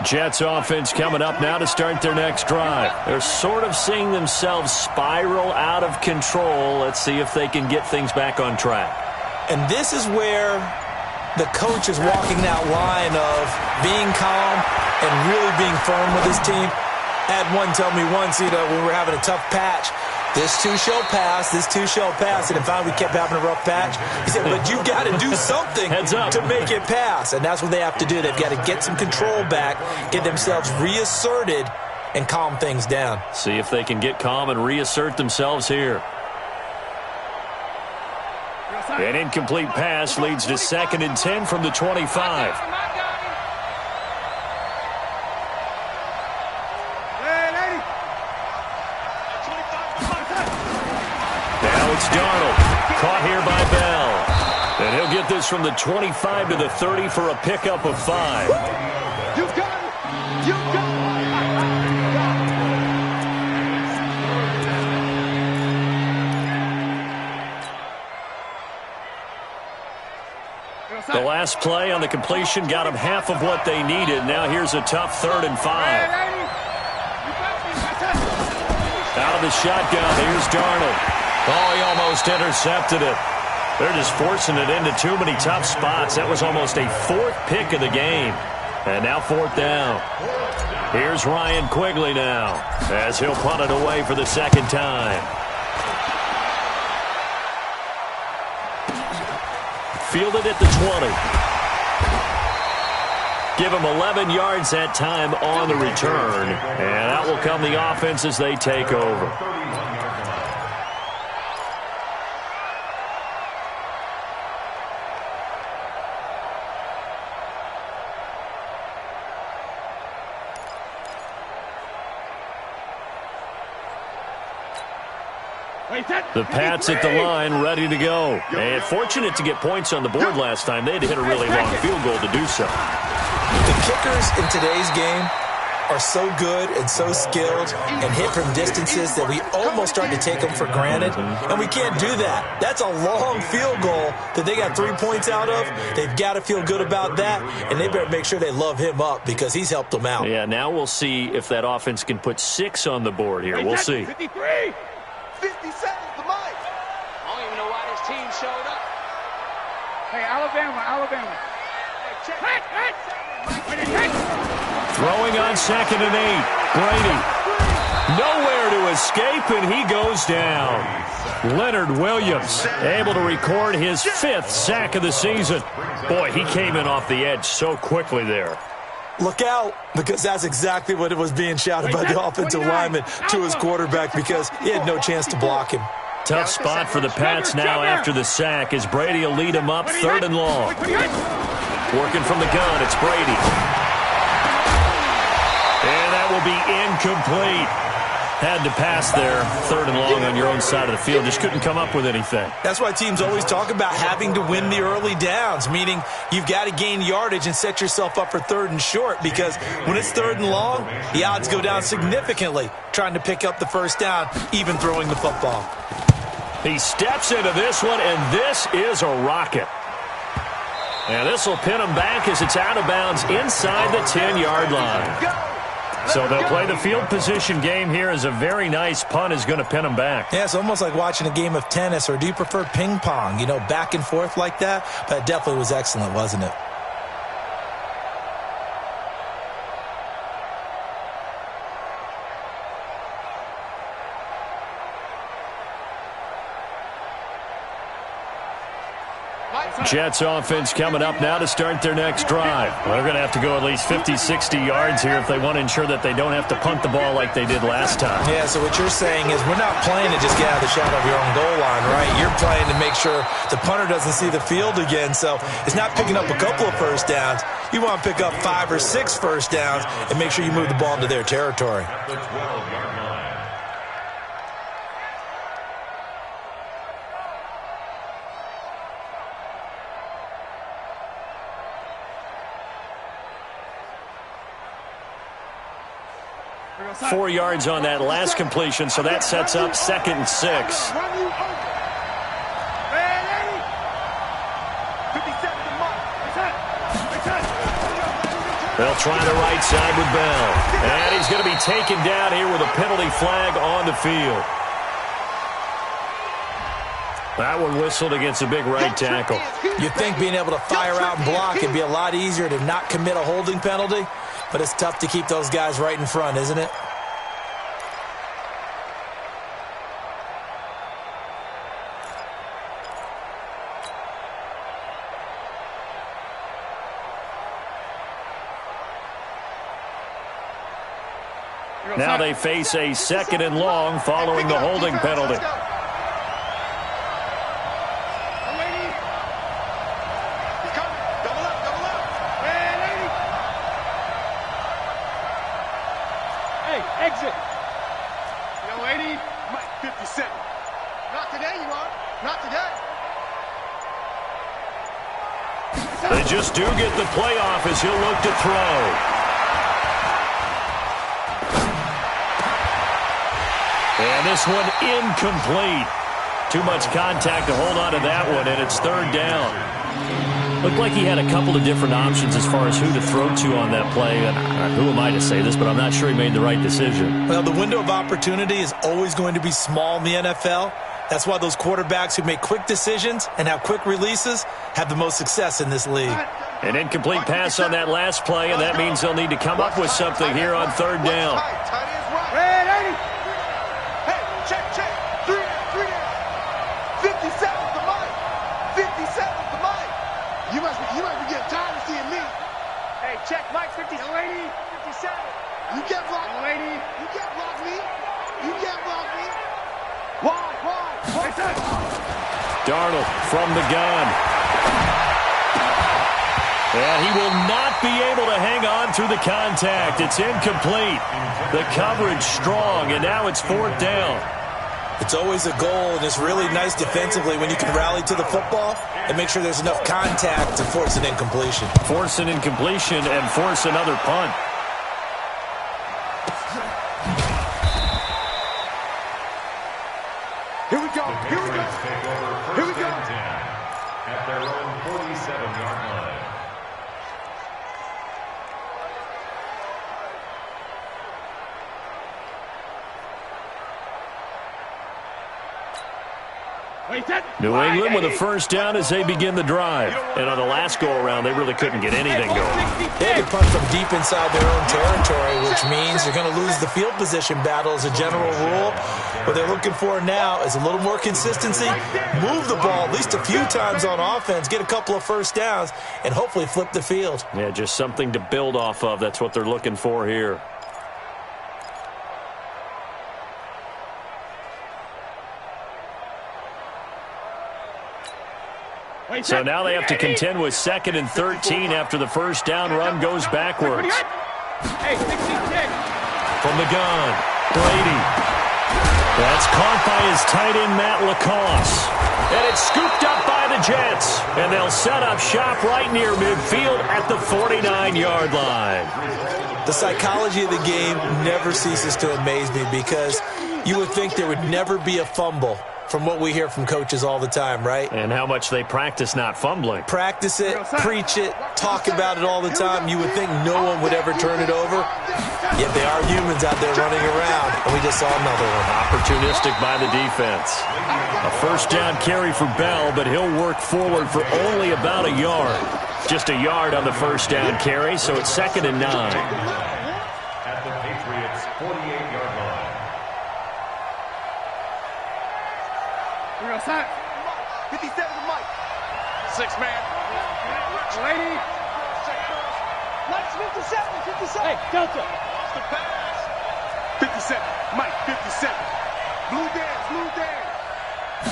Jets offense coming up now to start their next drive. They're sort of seeing themselves spiral out of control. Let's see if they can get things back on track. And this is where the coach is walking that line of being calm and really being firm with his team. I had one tell me once, when we were having a tough patch, this too shall pass, this too shall pass. And if we kept having a rough patch, he said, but you got to do something to make it pass. And that's what they have to do. They've got to get some control back, get themselves reasserted, and calm things down. See if they can get calm and reassert themselves here. An incomplete pass leads to 2nd and 10 from the 25. It's Darnold, caught here by Bell. And he'll get this from the 25 to the 30 for a pickup of 5. You got it! You got it! The last play on the completion got them half of what they needed. Now here's a tough 3rd and 5. Out of the shotgun, here's Darnold. Oh, he almost intercepted it. They're just forcing it into too many tough spots. That was almost a 4th pick of the game. And now 4th down. Here's Ryan Quigley now as he'll punt it away for the 2nd time. Fielded at the 20. Give him 11 yards that time on the return. And out will come the offense as they take over. The Pats at the line, ready to go. And fortunate to get points on the board last time. They had to hit a really long field goal to do so. The kickers in today's game are so good and so skilled and hit from distances that we almost start to take them for granted, and we can't do that. That's a long field goal that they got 3 points out of. They've got to feel good about that, and they better make sure they love him up because he's helped them out. Yeah, now we'll see if that offense can put 6 on the board here. We'll see. 53. 57's the mic. I don't even know why this team showed up. Hey, Alabama. Throwing on 2nd and 8. Brady. Nowhere to escape, and he goes down. Leonard Williams able to record his 5th sack of the season. Boy, he came in off the edge so quickly there. Look out, because that's exactly what it was being shouted by the offensive lineman to his quarterback because he had no chance to block him. Tough spot for the Pats now after the sack as Brady will lead him up 3rd and long. Working from the gun, it's Brady. And that will be incomplete. Had to pass there, 3rd and long on your own side of the field. Just couldn't come up with anything. That's why teams always talk about having to win the early downs, meaning you've got to gain yardage and set yourself up for 3rd and short because when it's 3rd and long, the odds go down significantly trying to pick up the 1st down, even throwing the football. He steps into this one, and this is a rocket. And this will pin him back as it's out of bounds inside the 10-yard line. So they'll play the field position game here as a very nice punt is going to pin him back. Yeah, it's almost like watching a game of tennis, or do you prefer ping pong? You know, back and forth like that? But it definitely was excellent, wasn't it? Jets offense coming up now to start their next drive. They're going to have to go at least 50, 60 yards here if they want to ensure that they don't have to punt the ball like they did last time. Yeah, so what you're saying is we're not playing to just get out of the shadow of your own goal line, right? You're playing to make sure the punter doesn't see the field again. So it's not picking up a couple of 1st downs. You want to pick up 5 or 6 1st downs and make sure you move the ball into their territory. The 12-yard line. Four yards on that last completion, so that sets up 2nd and 6. They'll try the right side with Bell. And he's going to be taken down here with a penalty flag on the field. That one whistled against a big right tackle. You'd think being able to fire out and block would be a lot easier to not commit a holding penalty, but it's tough to keep those guys right in front, isn't it? Now they face a 2nd and long following the holding penalty. Exit. Young lady, Mike 57. Not today, you are. Not today. They just do get the playoff as he'll look to throw. And this one incomplete. Too much contact to hold on to that one, and it's 3rd down. Looked like he had a couple of different options as far as who to throw to on that play. And who am I to say this, but I'm not sure he made the right decision. Well, the window of opportunity is always going to be small in the NFL. That's why those quarterbacks who make quick decisions and have quick releases have the most success in this league. An incomplete pass on that last play, and that means they'll need to come up with something here on 3rd down. Check Mike 50. Young lady, 57. You can't block me. Lady, you can't block me. You can't block me. Why? Darnold from the gun. And he will not be able to hang on through the contact. It's incomplete. The coverage strong, and now it's 4th down. It's always a goal, and it's really nice defensively when you can rally to the football and make sure there's enough contact to force an incompletion. Force an incompletion and force another punt. go. Here we go. Take over Here we first go. and 10 at their own 47-yard line. New England with a first down as they begin the drive. And on the last go-around, they really couldn't get anything going. They had to punt from deep inside their own territory, which means you're going to lose the field position battle as a general rule. What they're looking for now is a little more consistency, move the ball at least a few times on offense, get a couple of first downs, and hopefully flip the field. Yeah, just something to build off of. That's what they're looking for here. So now they have to contend with 2nd and 13 after the first down run goes backwards. From the gun, Brady. That's caught by his tight end, Matt LaCosse. And it's scooped up by the Jets. And they'll set up shop right near midfield at the 49-yard line. The psychology of the game never ceases to amaze me because you would think there would never be a fumble from what we hear from coaches all the time, right? And how much they practice not fumbling. Practice it, preach it, talk about it all the time. You would think no one would ever turn it over. Yet they are humans out there running around, and we just saw another one. Opportunistic by the defense. A first down carry for Bell, but he'll work forward for only about a yard. Just a yard on the first down carry, so it's 2nd and 9. At the Patriots' 48-yard line. We're going to sign. 57 to Mike. 6 man. Lady. Mike's 57. Hey, Delta. The pass. 57. Mike, 57. Blue dance.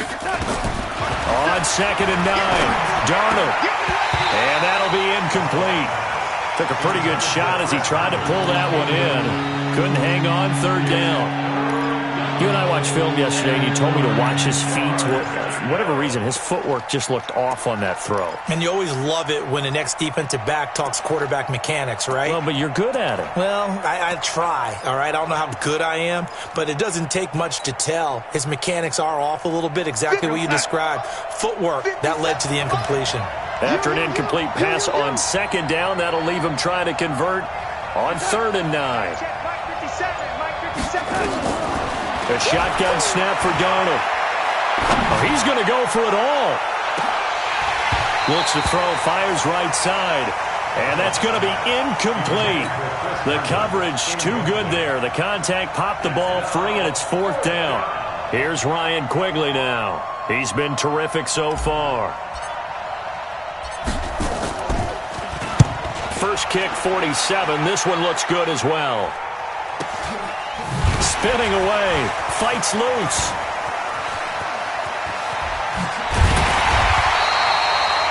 57. On 2nd and 9, Darnold. And that'll be incomplete. Took a pretty good shot as he tried to pull that one in. Couldn't hang on 3rd down. You and I watched film yesterday, and you told me to watch his feet. For whatever reason, his footwork just looked off on that throw. And you always love it when the next defensive back talks quarterback mechanics, right? Well, but you're good at it. Well, I try, all right? I don't know how good I am, but it doesn't take much to tell. His mechanics are off a little bit, exactly what you described. Footwork, that led to the incompletion. After an incomplete pass on 2nd down, that'll leave him trying to convert on 3rd and 9. Mike 57. A shotgun snap for Darnold. Oh, he's going to go for it all. Looks to throw, fires right side. And that's going to be incomplete. The coverage too good there. The contact popped the ball free, and it's 4th down. Here's Ryan Quigley now. He's been terrific so far. First kick, 47. This one looks good as well. Spinning away, fights loose.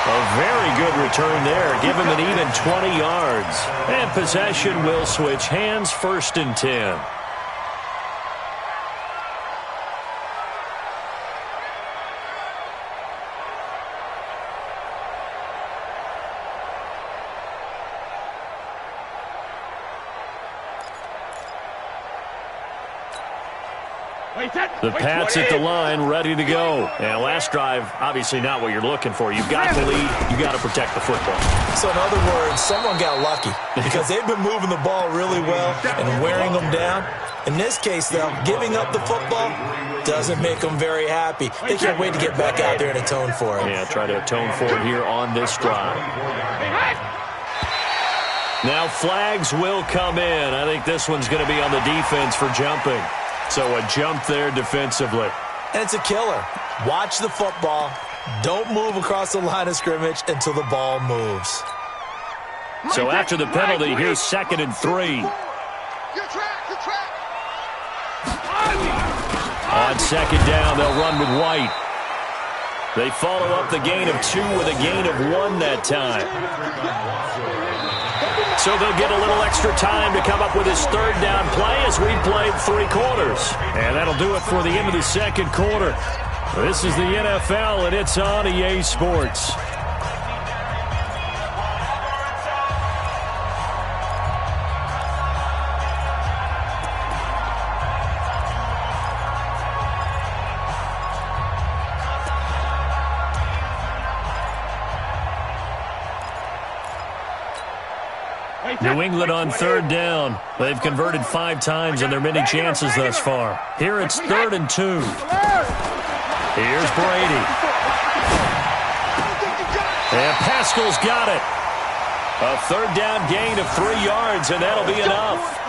A very good return there. Give him an even 20 yards. And possession will switch hands, 1st and 10. The Pats at the line, ready to go. And last drive, obviously not what you're looking for. You've got the lead. You've got to protect the football. So in other words, someone got lucky because they've been moving the ball really well and wearing them down. In this case, though, giving up the football doesn't make them very happy. They can't wait to get back out there and atone for it. Yeah, try to atone for it here on this drive. Now flags will come in. I think this one's going to be on the defense for jumping. So a jump there defensively. And it's a killer. Watch the football. Don't move across the line of scrimmage until the ball moves. So after the penalty, here's 2nd and 3. On 2nd down, they'll run with White. They follow up the gain of 2 with a gain of 1 that time. So they'll get a little extra time to come up with his 3rd down play as we played 3 quarters. And that'll do it for the end of the 2nd quarter. This is the NFL, and it's on EA Sports. New England on third down. They've converted 5 times on their many chances thus far. Here it's 3rd and 2. Here's Brady. And Pascal's got it. A 3rd down gain of 3 yards, and that'll be enough.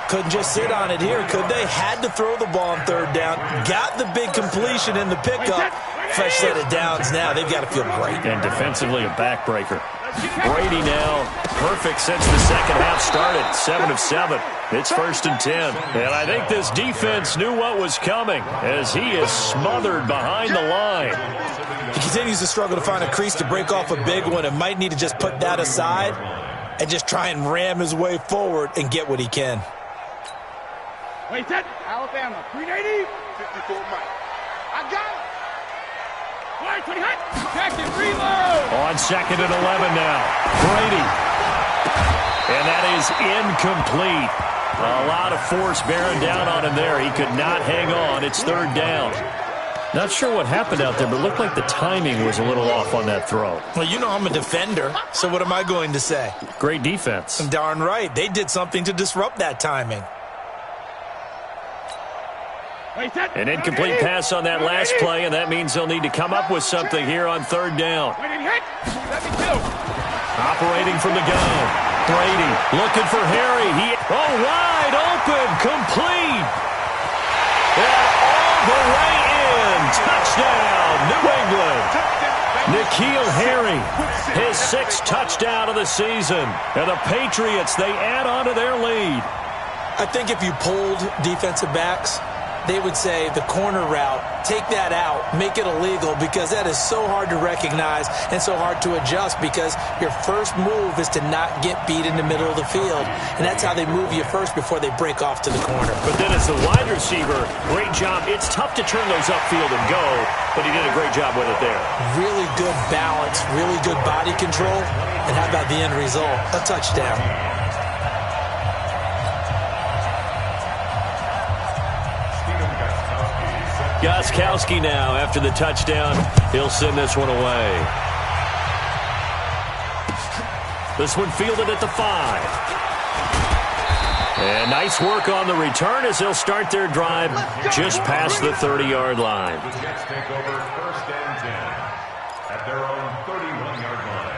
Couldn't just sit on it here, could they? Had to throw the ball on 3rd down. Got the big completion in the pickup. Fresh set of downs now. They've got to feel great. And defensively, a backbreaker. Brady now perfect since the second half started. 7 of 7. It's 1st and 10. And I think this defense knew what was coming as he is smothered behind the line. He continues to struggle to find a crease to break off a big one and might need to just put that aside and just try and ram his way forward and get what he can. Wait, set. Alabama, 380. 54 Mike. I got it. All right, 20 hot. Second, reload. On 2nd and 11 now. Brady. And that is incomplete. A lot of force bearing down on him there. He could not hang on. It's 3rd down. Not sure what happened out there, but it looked like the timing was a little off on that throw. Well, you know I'm a defender, so what am I going to say? Great defense. Darn right. They did something to disrupt that timing. An incomplete pass on that last play, and that means they'll need to come up with something here on 3rd down. Operating from the gun. Brady looking for Harry. Wide open, complete. And all the way in. Touchdown, New England. N'Keal Harry, his 6th touchdown of the season. And the Patriots, they add on to their lead. I think if you polled defensive backs, they would say the corner route, take that out, make it illegal, because that is so hard to recognize and so hard to adjust, because your first move is to not get beat in the middle of the field. And that's how they move you first before they break off to the corner. But then as the wide receiver, great job. It's tough to turn those upfield and go, but he did a great job with it there. Really good balance, really good body control. And how about the end result? A touchdown. Gostkowski now, after the touchdown, he'll send this one away. This one fielded at the 5. And nice work on the return as they'll start their drive just past the 30-yard line. The Jets take over 1st and 10 at their own 31-yard line.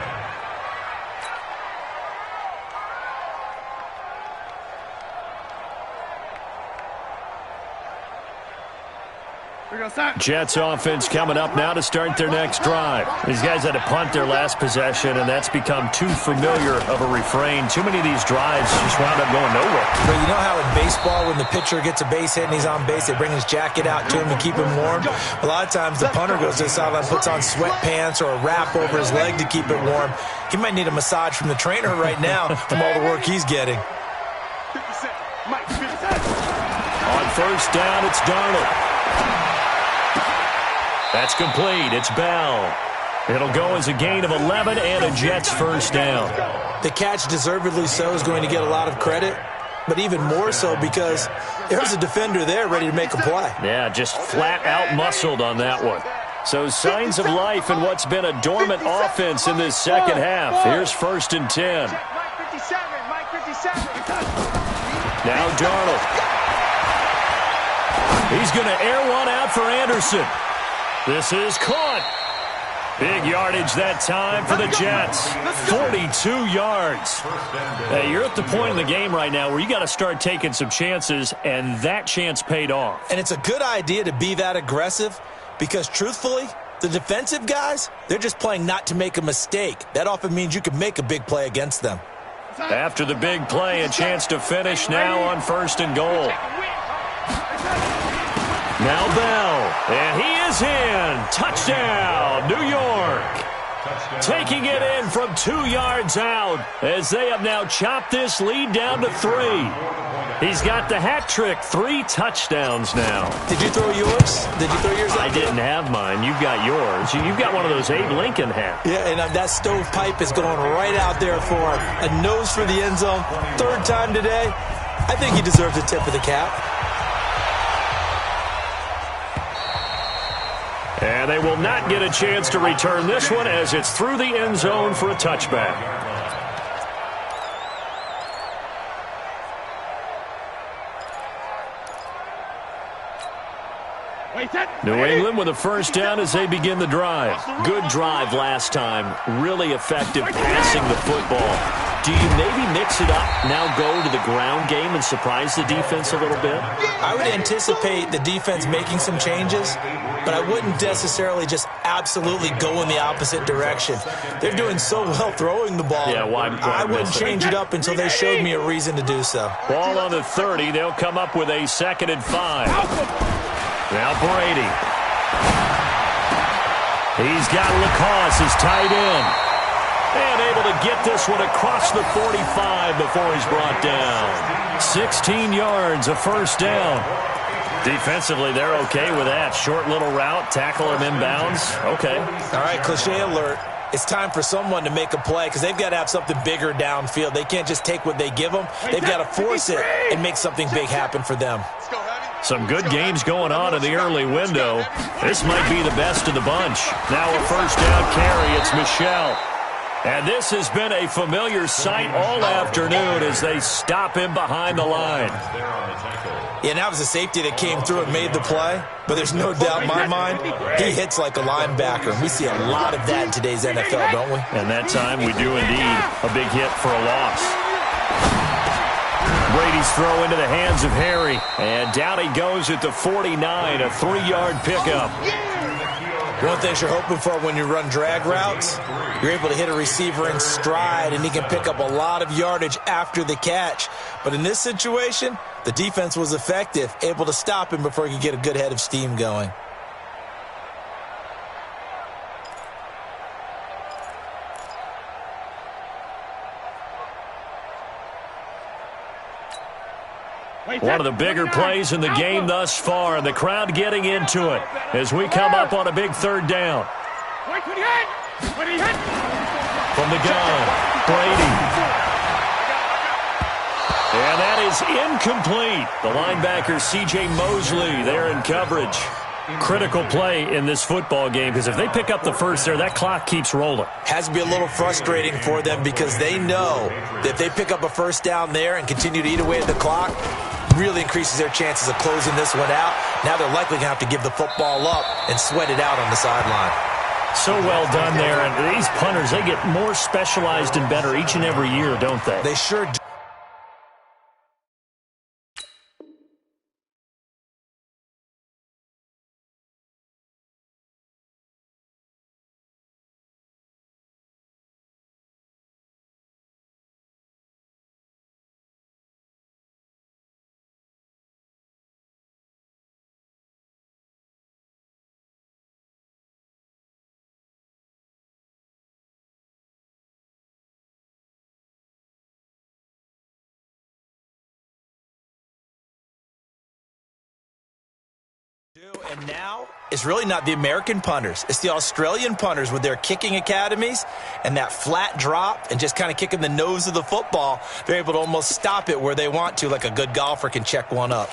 Jets offense coming up now to start their next drive. These guys had to punt their last possession, and that's become too familiar of a refrain. Too many of these drives just wound up going nowhere. But you know how in baseball, when the pitcher gets a base hit and he's on base, they bring his jacket out to him to keep him warm? A lot of times the punter goes to the sideline, puts on sweatpants or a wrap over his leg to keep it warm. He might need a massage from the trainer right now from all the work he's getting. On 1st down, it's Darnold. That's complete. It's Bell. It'll go as a gain of 11 and a Jets 1st down. The catch, deservedly so, is going to get a lot of credit, but even more so because there's a defender there ready to make a play. Yeah, just flat out muscled on that one. So signs of life in what's been a dormant offense in this second half. Here's 1st and 10. Now Darnold. He's going to air one out for Anderson. This is caught. Big yardage that time for the Jets. 42 yards. Hey, you're at the point in the game right now where you got to start taking some chances, and that chance paid off. And it's a good idea to be that aggressive because, truthfully, the defensive guys, they're just playing not to make a mistake. That often means you can make a big play against them. After the big play, a chance to finish now on 1st and goal. Now Bell, and he is in. Touchdown, New York. Taking it in from 2 yards out as they have now chopped this lead down to 3. He's got the hat trick, 3 touchdowns now. Did you throw yours? Did you throw yours? I didn't have mine. You've got yours. You've got one of those Abe Lincoln hats. Yeah, and that stovepipe is going right out there for him. A nose for the end zone. 3rd time today. I think he deserves a tip of the cap. And they will not get a chance to return this one as it's through the end zone for a touchback. New England with a first down as they begin the drive. Good drive last time. Really effective passing the football. Do you maybe mix it up, now go to the ground game and surprise the defense a little bit? I would anticipate the defense making some changes, but I wouldn't necessarily just absolutely go in the opposite direction. They're doing so well throwing the ball. Yeah, I wouldn't change it up until they showed me a reason to do so. Ball on the 30. They'll come up with a 2nd and 5. Now Brady. He's got Lacoste as tight end. And able to get this one across the 45 before he's brought down. 16 yards, a first down. Defensively, they're okay with that. Short little route, tackle him inbounds. Okay. All right, cliche alert. It's time for someone to make a play because they've got to have something bigger downfield. They can't just take what they give them. They've got to force it and make something big happen for them. Some good games going on in the early window. This might be the best of the bunch. Now a first down carry. It's Michel. And this has been a familiar sight all afternoon as they stop him behind the line. Yeah, and that was a safety that came through and made the play. But there's no doubt in my mind, he hits like a linebacker. We see a lot of that in today's NFL, don't we? And that time we do indeed. A big hit for a loss. Brady's throw into the hands of Harry. And down he goes at the 49, a 3-yard pickup. One of the things you're hoping for when you run drag routes, you're able to hit a receiver in stride, and he can pick up a lot of yardage after the catch. But in this situation, the defense was effective, able to stop him before he could get a good head of steam going. One of the bigger plays in the game thus far, and the crowd getting into it as we come up on a big 3rd down. From the gun, Brady. And that is incomplete. The linebacker, C.J. Mosley, there in coverage. Critical play in this football game because if they pick up the first there, that clock keeps rolling. Has to be a little frustrating for them because they know that if they pick up a first down there and continue to eat away at the clock, really increases their chances of closing this one out. Now they're likely going to have to give the football up and sweat it out on the sideline. So well done there. And these punters, they get more specialized and better each and every year, don't they? They sure do. And now, it's really not the American punters. It's the Australian punters with their kicking academies and that flat drop and just kind of kicking the nose of the football. They're able to almost stop it where they want to, like a good golfer can check one up.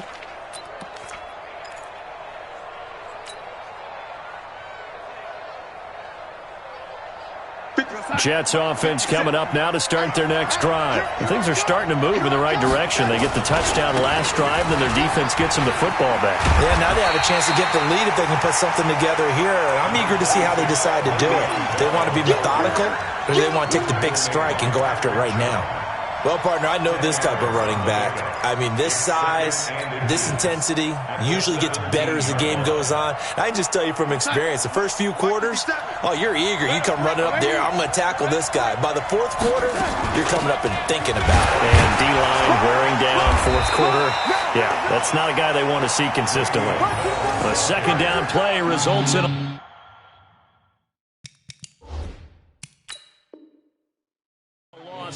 Jets offense coming up now to start their next drive. And things are starting to move in the right direction. They get the touchdown last drive, then their defense gets them the football back. Yeah, now they have a chance to get the lead if they can put something together here. I'm eager to see how they decide to do it. Do they want to be methodical, or do they want to take the big strike and go after it right now? Well, partner, I know this type of running back. I mean, this size, this intensity usually gets better as the game goes on. I can just tell you from experience, the first few quarters, oh, you're eager. You come running up there, I'm going to tackle this guy. By the 4th quarter, you're coming up and thinking about it. And D-line wearing down 4th quarter. Yeah, that's not a guy they want to see consistently. A 2nd down play results in a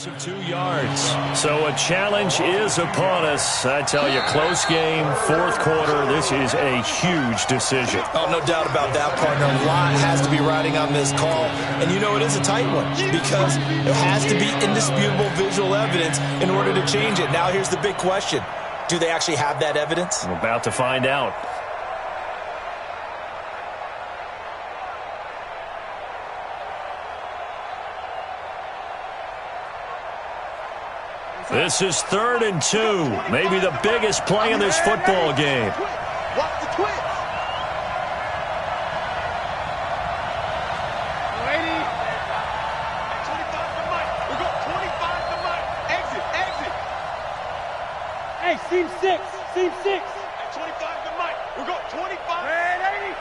of 2 yards. So a challenge is upon us. I tell you, close game, 4th quarter. This is a huge decision. Oh, no doubt about that, partner. A lot has to be riding on this call. And you know it is a tight one because there has to be indisputable visual evidence in order to change it. Now here's the big question. Do they actually have that evidence? We're about to find out. This is 3rd and 2. Maybe the biggest play in this football game. Team 6. Team 6. At 25 to Mike. We got 25. Red 80.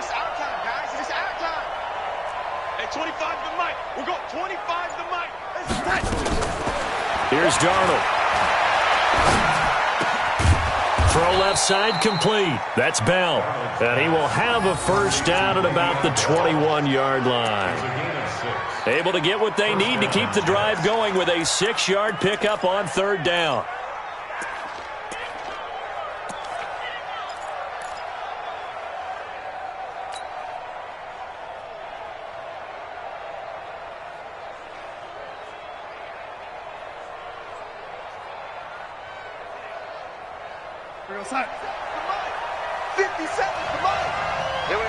This is our time, guys. This is our time. At 25 to Mike. We got 25 to Mike. Here's Darnold. Throw left side complete. That's Bell. And he will have a first down at about the 21-yard line. Able to get what they need to keep the drive going with a 6-yard pickup on third down. We're going to sign. 57, come on. Here we go.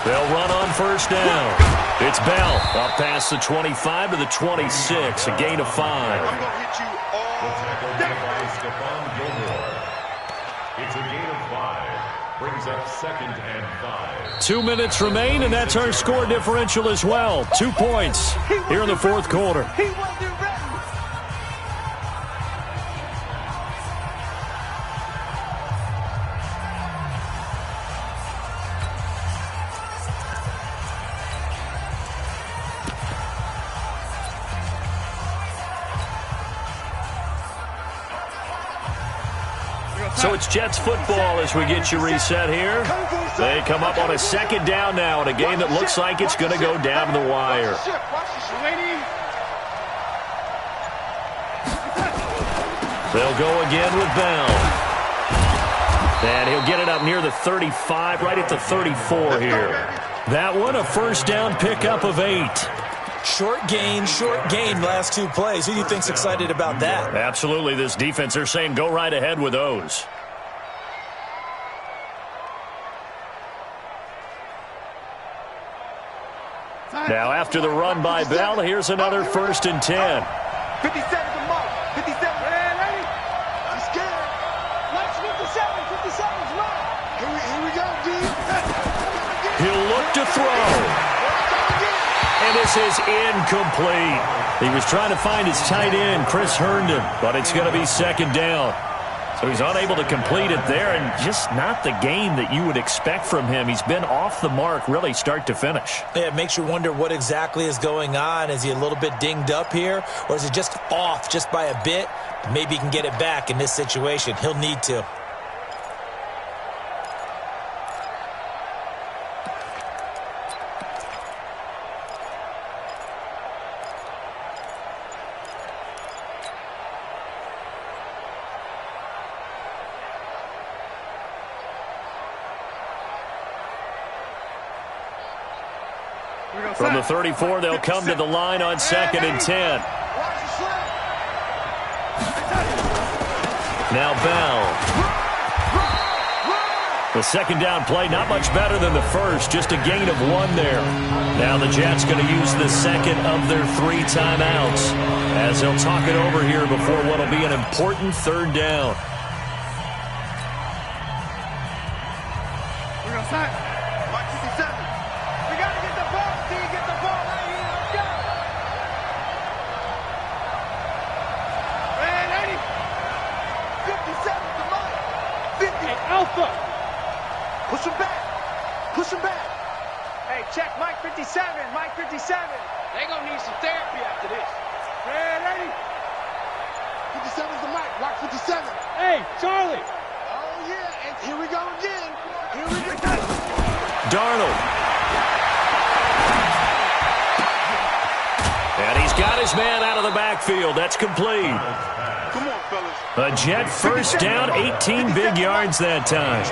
They'll run on first down. It's Bell up past the 25 to the 26, a gain of 5. I'm going to hit you all day. Stephon Gilmore. It's a gain of 5. Brings up 2nd and 5. 2 minutes remain, and that's our score differential as well. 2 points here in the fourth quarter. He wasn't ready. So it's Jets football as we get you reset here. They come up on a 2nd down now in a game that looks like it's going to go down to the wire. They'll go again with Bell. And he'll get it up near the 35, right at the 34 here. That one, a first down pickup of 8. Short gain last 2 plays. Who do you think's excited about that? Absolutely. This defense, they're saying go right ahead with those. Now after the run by Bell, here's another 1st and 10. 57 to Mark. 57. I'm scared. Mike's 57. 57's Mark. Here we go, D. He'll look to throw. And this is incomplete. He was trying to find his tight end, Chris Herndon, but it's going to be 2nd down. So he's unable to complete it there, and just not the game that you would expect from him. He's been off the mark really start to finish. Yeah, it makes you wonder what exactly is going on. Is he a little bit dinged up here, or is it just off just by a bit? Maybe he can get it back in this situation. He'll need to. From the 34, they'll come to the line on 2nd and 10. Now Bell. The 2nd down play, not much better than the first, just a gain of 1 there. Now the Jets going to use the 2nd of their 3 timeouts as they'll talk it over here before what will be an important 3rd down. We're going to sign. Mike 57. We got to get the ball, D. Get the ball right here. Let's go. Red 80. 57 to Mike. 50. Hey, Alpha. Push him back. Push him back. Hey, check Mike 57. Mike 57. They're going to need some therapy after this. Red 80. 57's the Mike. Mike 57. Hey, Charlie. Oh, yeah. And here we go again. Here we go. Darnold. And he's got his man out of the backfield. That's complete. Come on, fellas. A Jet first down, 18 big yards that time.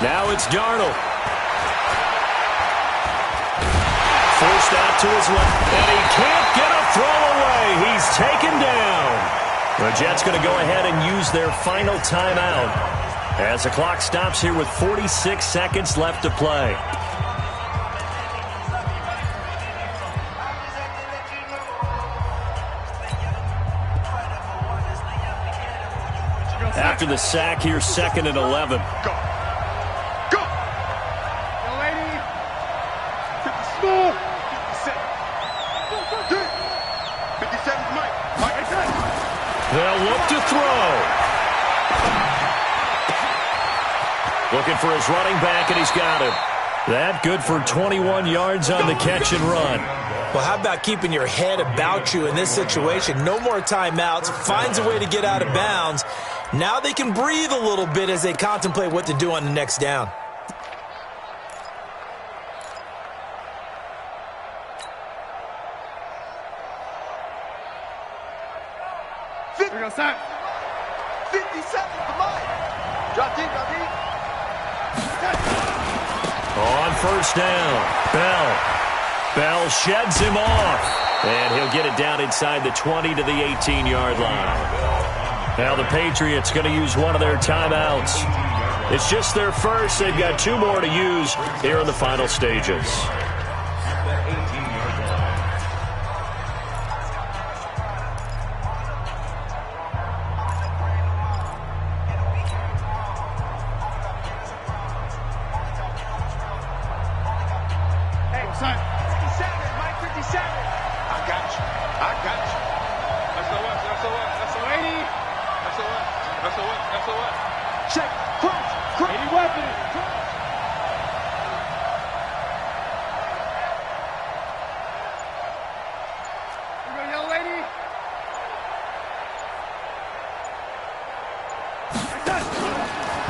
Now it's Darnold. Forced out to his left, and he can't get a throw away. He's taken down. The Jets going to go ahead and use their final timeout as the clock stops here with 46 seconds left to play. After the sack, here's 2nd and 11. Go. Go. Young lady. Small. They'll look to throw. Looking for his running back, and he's got him. That good for 21 yards on the catch and run. Well, how about keeping your head about you in this situation? No more timeouts. Finds a way to get out of bounds. Now they can breathe a little bit as they contemplate what to do on the next down. We're going to start. 57, come on. Drop deep, drop deep. On first down, Bell sheds him off, and he'll get it down inside the 20 to the 18-yard line. Now the Patriots going to use one of their timeouts. It's just their first. They've got 2 more to use here in the final stages.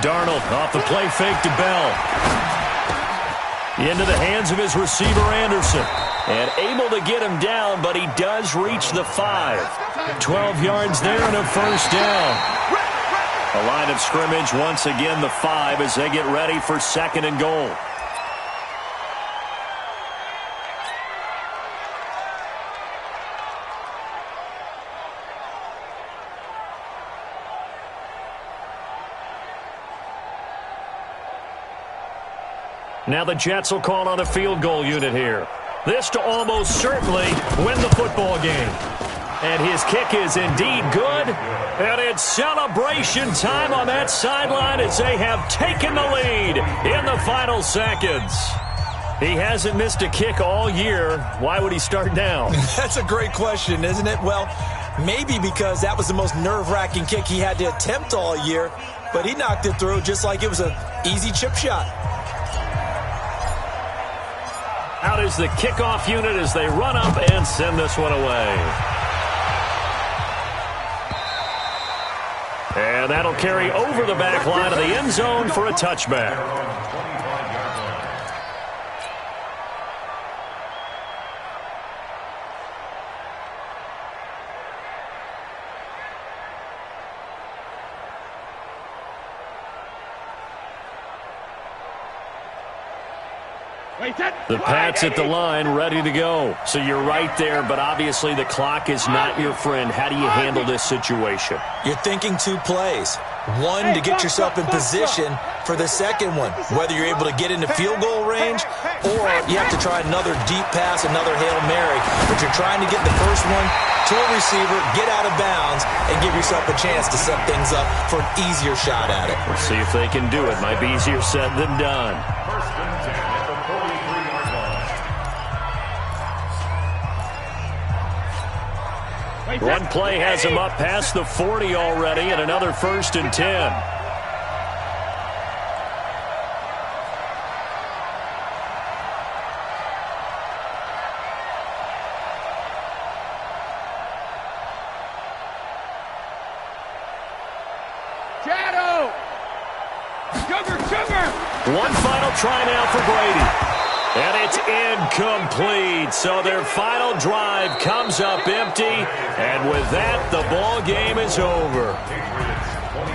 Darnold off the play fake to Bell. Into the hands of his receiver, Anderson. And able to get him down, but he does reach the 5. 12 yards there and a first down. A line of scrimmage, once again the 5 as they get ready for 2nd and goal. Now the Jets will call on a field goal unit here. This to almost certainly win the football game. And his kick is indeed good. And it's celebration time on that sideline as they have taken the lead in the final seconds. He hasn't missed a kick all year. Why would he start now? That's a great question, isn't it? Well, maybe because that was the most nerve-wracking kick he had to attempt all year. But he knocked it through just like it was an easy chip shot. Out is the kickoff unit as they run up and send this one away. And that'll carry over the back line of the end zone for a touchback. The Pats at the line, ready to go. So you're right there, but obviously the clock is not your friend. How do you handle this situation? You're thinking 2 plays. One, to get yourself in position for the second one, whether you're able to get into field goal range or you have to try another deep pass, another Hail Mary. But you're trying to get the first one to a receiver, get out of bounds, and give yourself a chance to set things up for an easier shot at it. We'll see if they can do it. Might be easier said than done. First and 10 at the 43-yard line. One play has him up past the 40 already, and another 1st and 10. One final try now for Brady. And it's incomplete. So their final drive comes up empty. And with that, the ball game is over.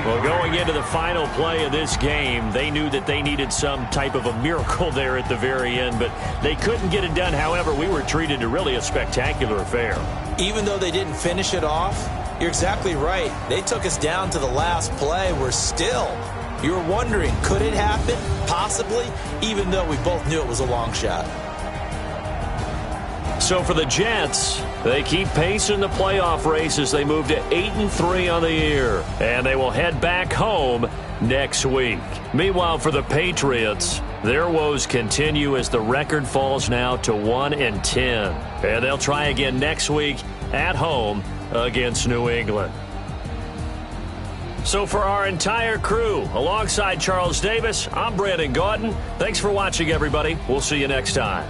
Well, going into the final play of this game, they knew that they needed some type of a miracle there at the very end, but they couldn't get it done. However, we were treated to really a spectacular affair. Even though they didn't finish it off, you're exactly right. They took us down to the last play. We're still... You were wondering, could it happen? Possibly, even though we both knew it was a long shot. So for the Jets, they keep pace in the playoff race as they move to 8-3 on the year. And they will head back home next week. Meanwhile, for the Patriots, their woes continue as the record falls now to 1-10. And they'll try again next week at home against New England. So for our entire crew, alongside Charles Davis, I'm Brandon Gaudin. Thanks for watching, everybody. We'll see you next time.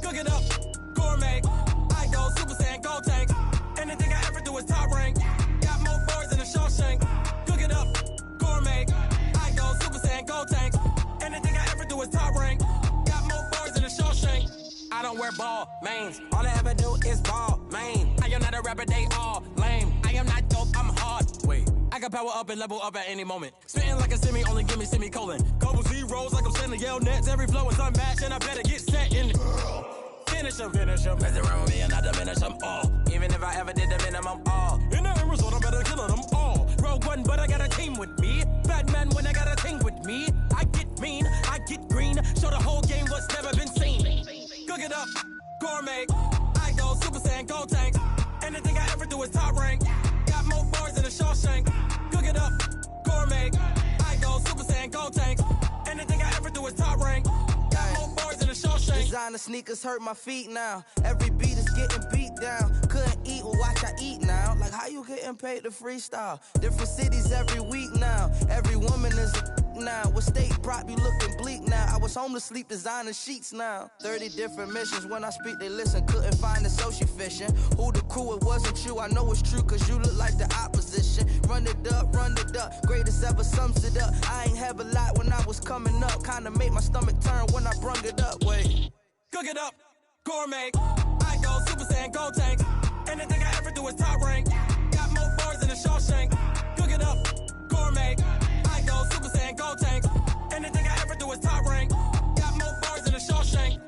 Cook it up, gourmet. I go Super Saiyan, go tank. Anything I ever do is top rank. Got more boards than a Shawshank. Cook it up, gourmet. I go Super Saiyan, go tank. Anything I ever do is top rank. Got more boards than a Shawshank. I don't wear ball mains. All I ever do is ball main. I am not a rapper, they all lame. I am not dope, I'm hard. Wait, I can power up and level up at any moment. Spitting like a semi, only give me semicolon. Couple zeros like I'm sending yell nets. Every flow is unmatched and I better get set in. Finish them. Mess around with me and I diminish them all. Even if I ever did the minimum all. In the end result, I'm better killing them all. Rogue One, but I got a team with me. Batman when I got a team with me. I get mean, I get green. Show the whole game what's never been seen. Cook it up, gourmet. I go Super Saiyan, go tank. Anything I ever do is top rank. Got more bars than a Shawshank. Cook it up, gourmet. I go Super Saiyan, go tank. Anything I ever do is top rank. Designer sneakers hurt my feet now. Every beat is getting beat down. Couldn't eat, well watch I eat now. Like how you getting paid to freestyle? Different cities every week now. Every woman is a now. What state brought me looking bleak now? I was homeless, sleep designer sheets now. 30 different missions. When I speak, they listen. Couldn't find the social fishing. Who the crew? It wasn't you. I know it's true, cause you look like the opposition. Run it up. Greatest ever sums it up. I ain't have a lot when I was coming up. Kinda made my stomach turn when I brung it up. Wait. Cook it up, gourmet. I go Super Saiyan, go tank. Anything I ever do is top rank. Got more bars than a Shawshank. Cook it up, gourmet. I go Super Saiyan, go tank. Anything I ever do is top rank. Got more bars than a Shawshank.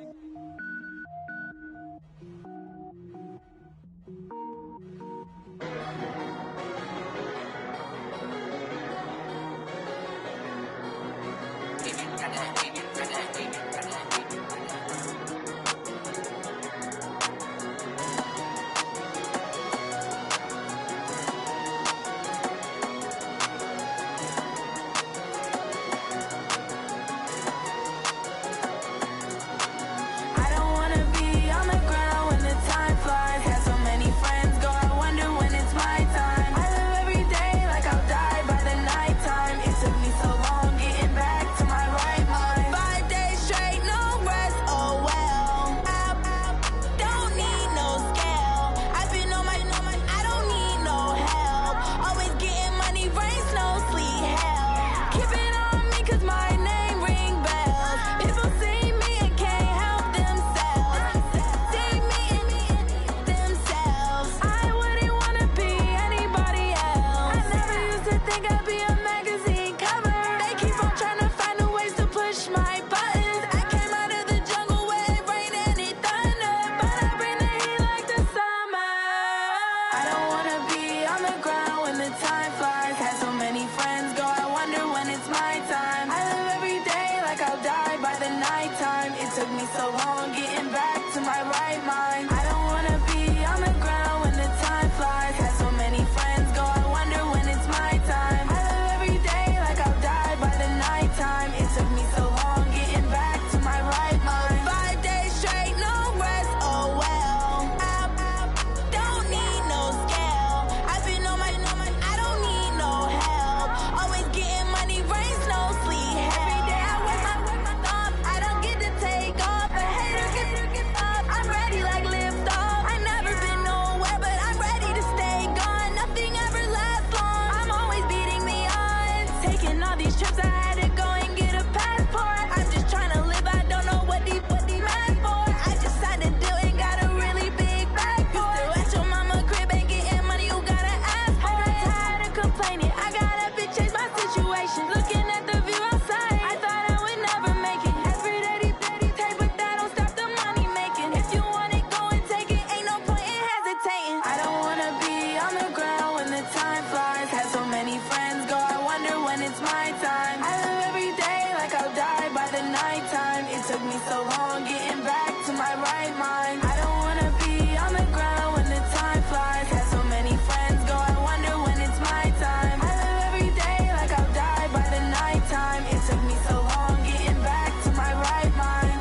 it's my time. I live every day like I'll die by the nighttime. It took me so long getting back to my right mind. I don't wanna be on the ground when the time flies. Had so many friends go, I wonder when it's my time. I live every day like I'll die by the nighttime. It took me so long getting back to my right mind.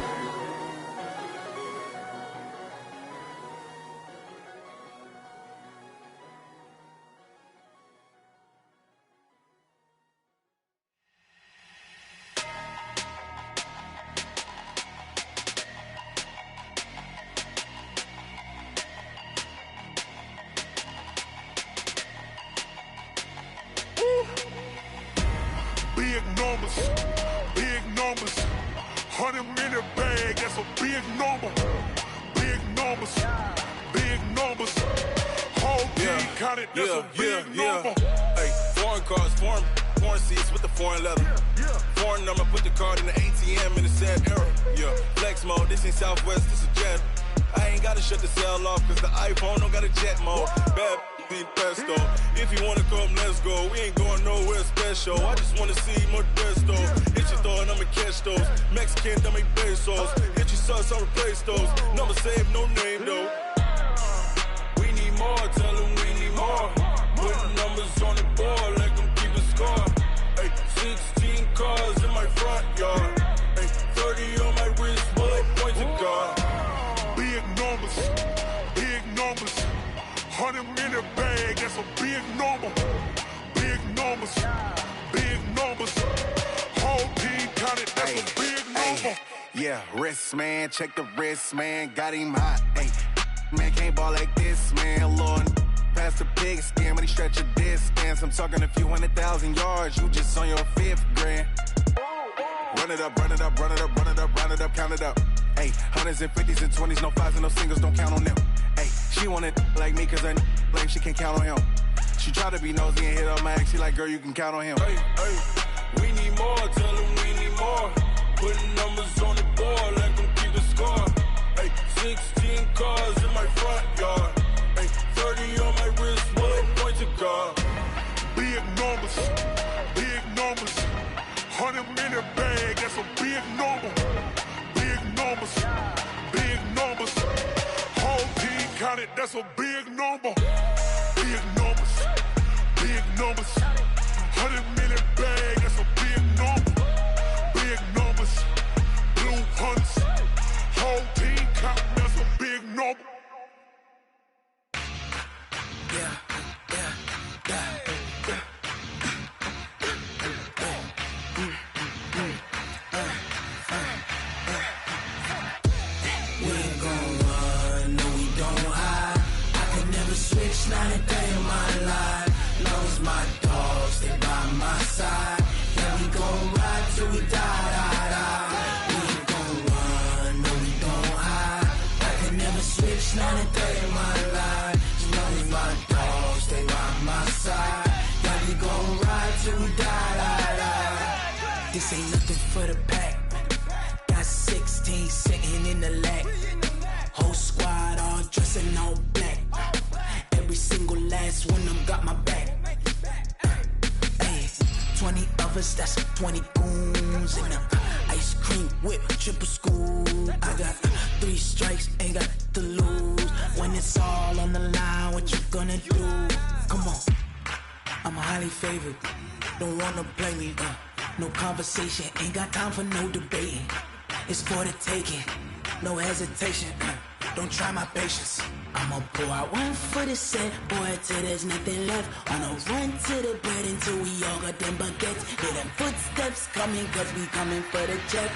Big numbers, big numbers. 100-minute bag, that's a big number. Big numbers, big numbers. Whole team counted, that's a big number. Hey, foreign cars, foreign seats with the foreign leather. Foreign number, put the card in the ATM in the sad era. Yeah, flex mode, this ain't Southwest, this a jet. I ain't gotta shut the cell off, cause the iPhone don't got a jet mode. Bad need pesto. If you wanna come, let's go. We ain't going nowhere special. I just wanna see more Modesto. Hit your throw and I'ma catch those. Mexican, I make pesos. Hit your sauce, I'll replace those. Number save, no name though. We need more, tell them we need more. Put numbers on the board, let them keep a score. Hey, 16 cars in my front yard. Hey, 30 on my wrist, bullet points of God. Big numbers, big numbers. 100-minute bag, that's a big number. Big numbers, big numbers. Whole team counted, that's a big number. Yeah, wrist man, check the wrist man, got him hot. Ay, man can't ball like this, man. Lord, past the pig skin when he stretch a distance. I'm talking a few 100,000 yards, you just on your 5th grand. Run it up, run it up, run it up, run it up, run it up, count it up. Ay, 100s and 50s and 20s, no 5s and no singles, don't count on them. Ay, she want it like me cause her lame, she can't count on him. She try to be nosy and hit up my ex, she like, girl, you can count on him. Hey, hey, we need more, tell them we need more. Putting numbers on the board, let them keep the score. Hey, 16 cars in my front yard. Hey, 30 on my wrist, bullet points of God. big numbers, big numbers. 100-minute bag, that's a big number. Big numbers, big numbers. Whole team counted, that's a big number. Big numbers, big numbers. 100-minute bag, that's a big number. Big numbers, blue hunts. Whole team counting, that's a big number. Not a day in my life. Long as my dogs stay by my side. Yeah, we gon' ride till we die, die, die. We ain't gon' run, no, we gon' hide. I can never switch, not a day in my life. As long as my dogs stay by my side. Yeah, we gon' ride till we die, die, die. This ain't nothing for the pack. Got 16 sitting in the lag. Whole squad all dressed in all black. Every single last one of them got my back. Ay, 20 of us, that's 20 goons. And ice cream whip, triple scoop. I got 3 strikes, ain't got to lose. When it's all on the line, what you gonna do? Come on, I'm highly favored. Don't wanna play me, no conversation. Ain't got time for no debating. It's for the taking, no hesitation. Don't try my patience. I'ma pour out one for the set, boy, till there's nothing left. On a run to the bread until we all got them baguettes. Hear them footsteps coming, cause we coming for the jet.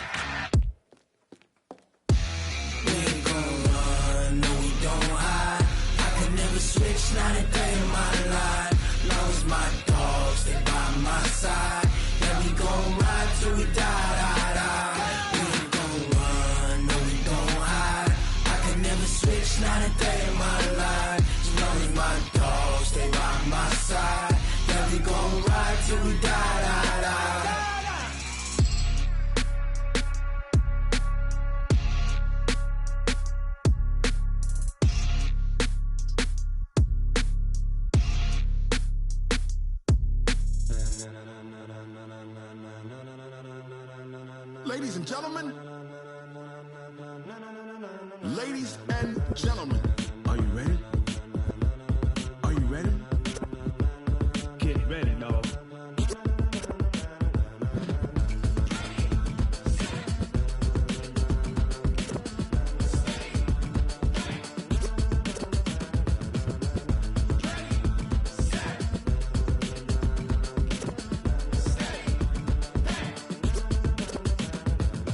We ain't gon' run, no, we don't hide. I can never switch, not a day in my life. Long as my dogs stay by my side. Yeah, we gon' ride till we die, die, die. We ain't gon' run, no, we don't hide. I can never switch, not a day in my life. As long as my dogs stay by my side. Yeah, we gon' ride till we die, die, die. Na na na na na na. Ladies and gentlemen. Ladies and gentlemen. Are you ready? Are you ready? Get ready, dog.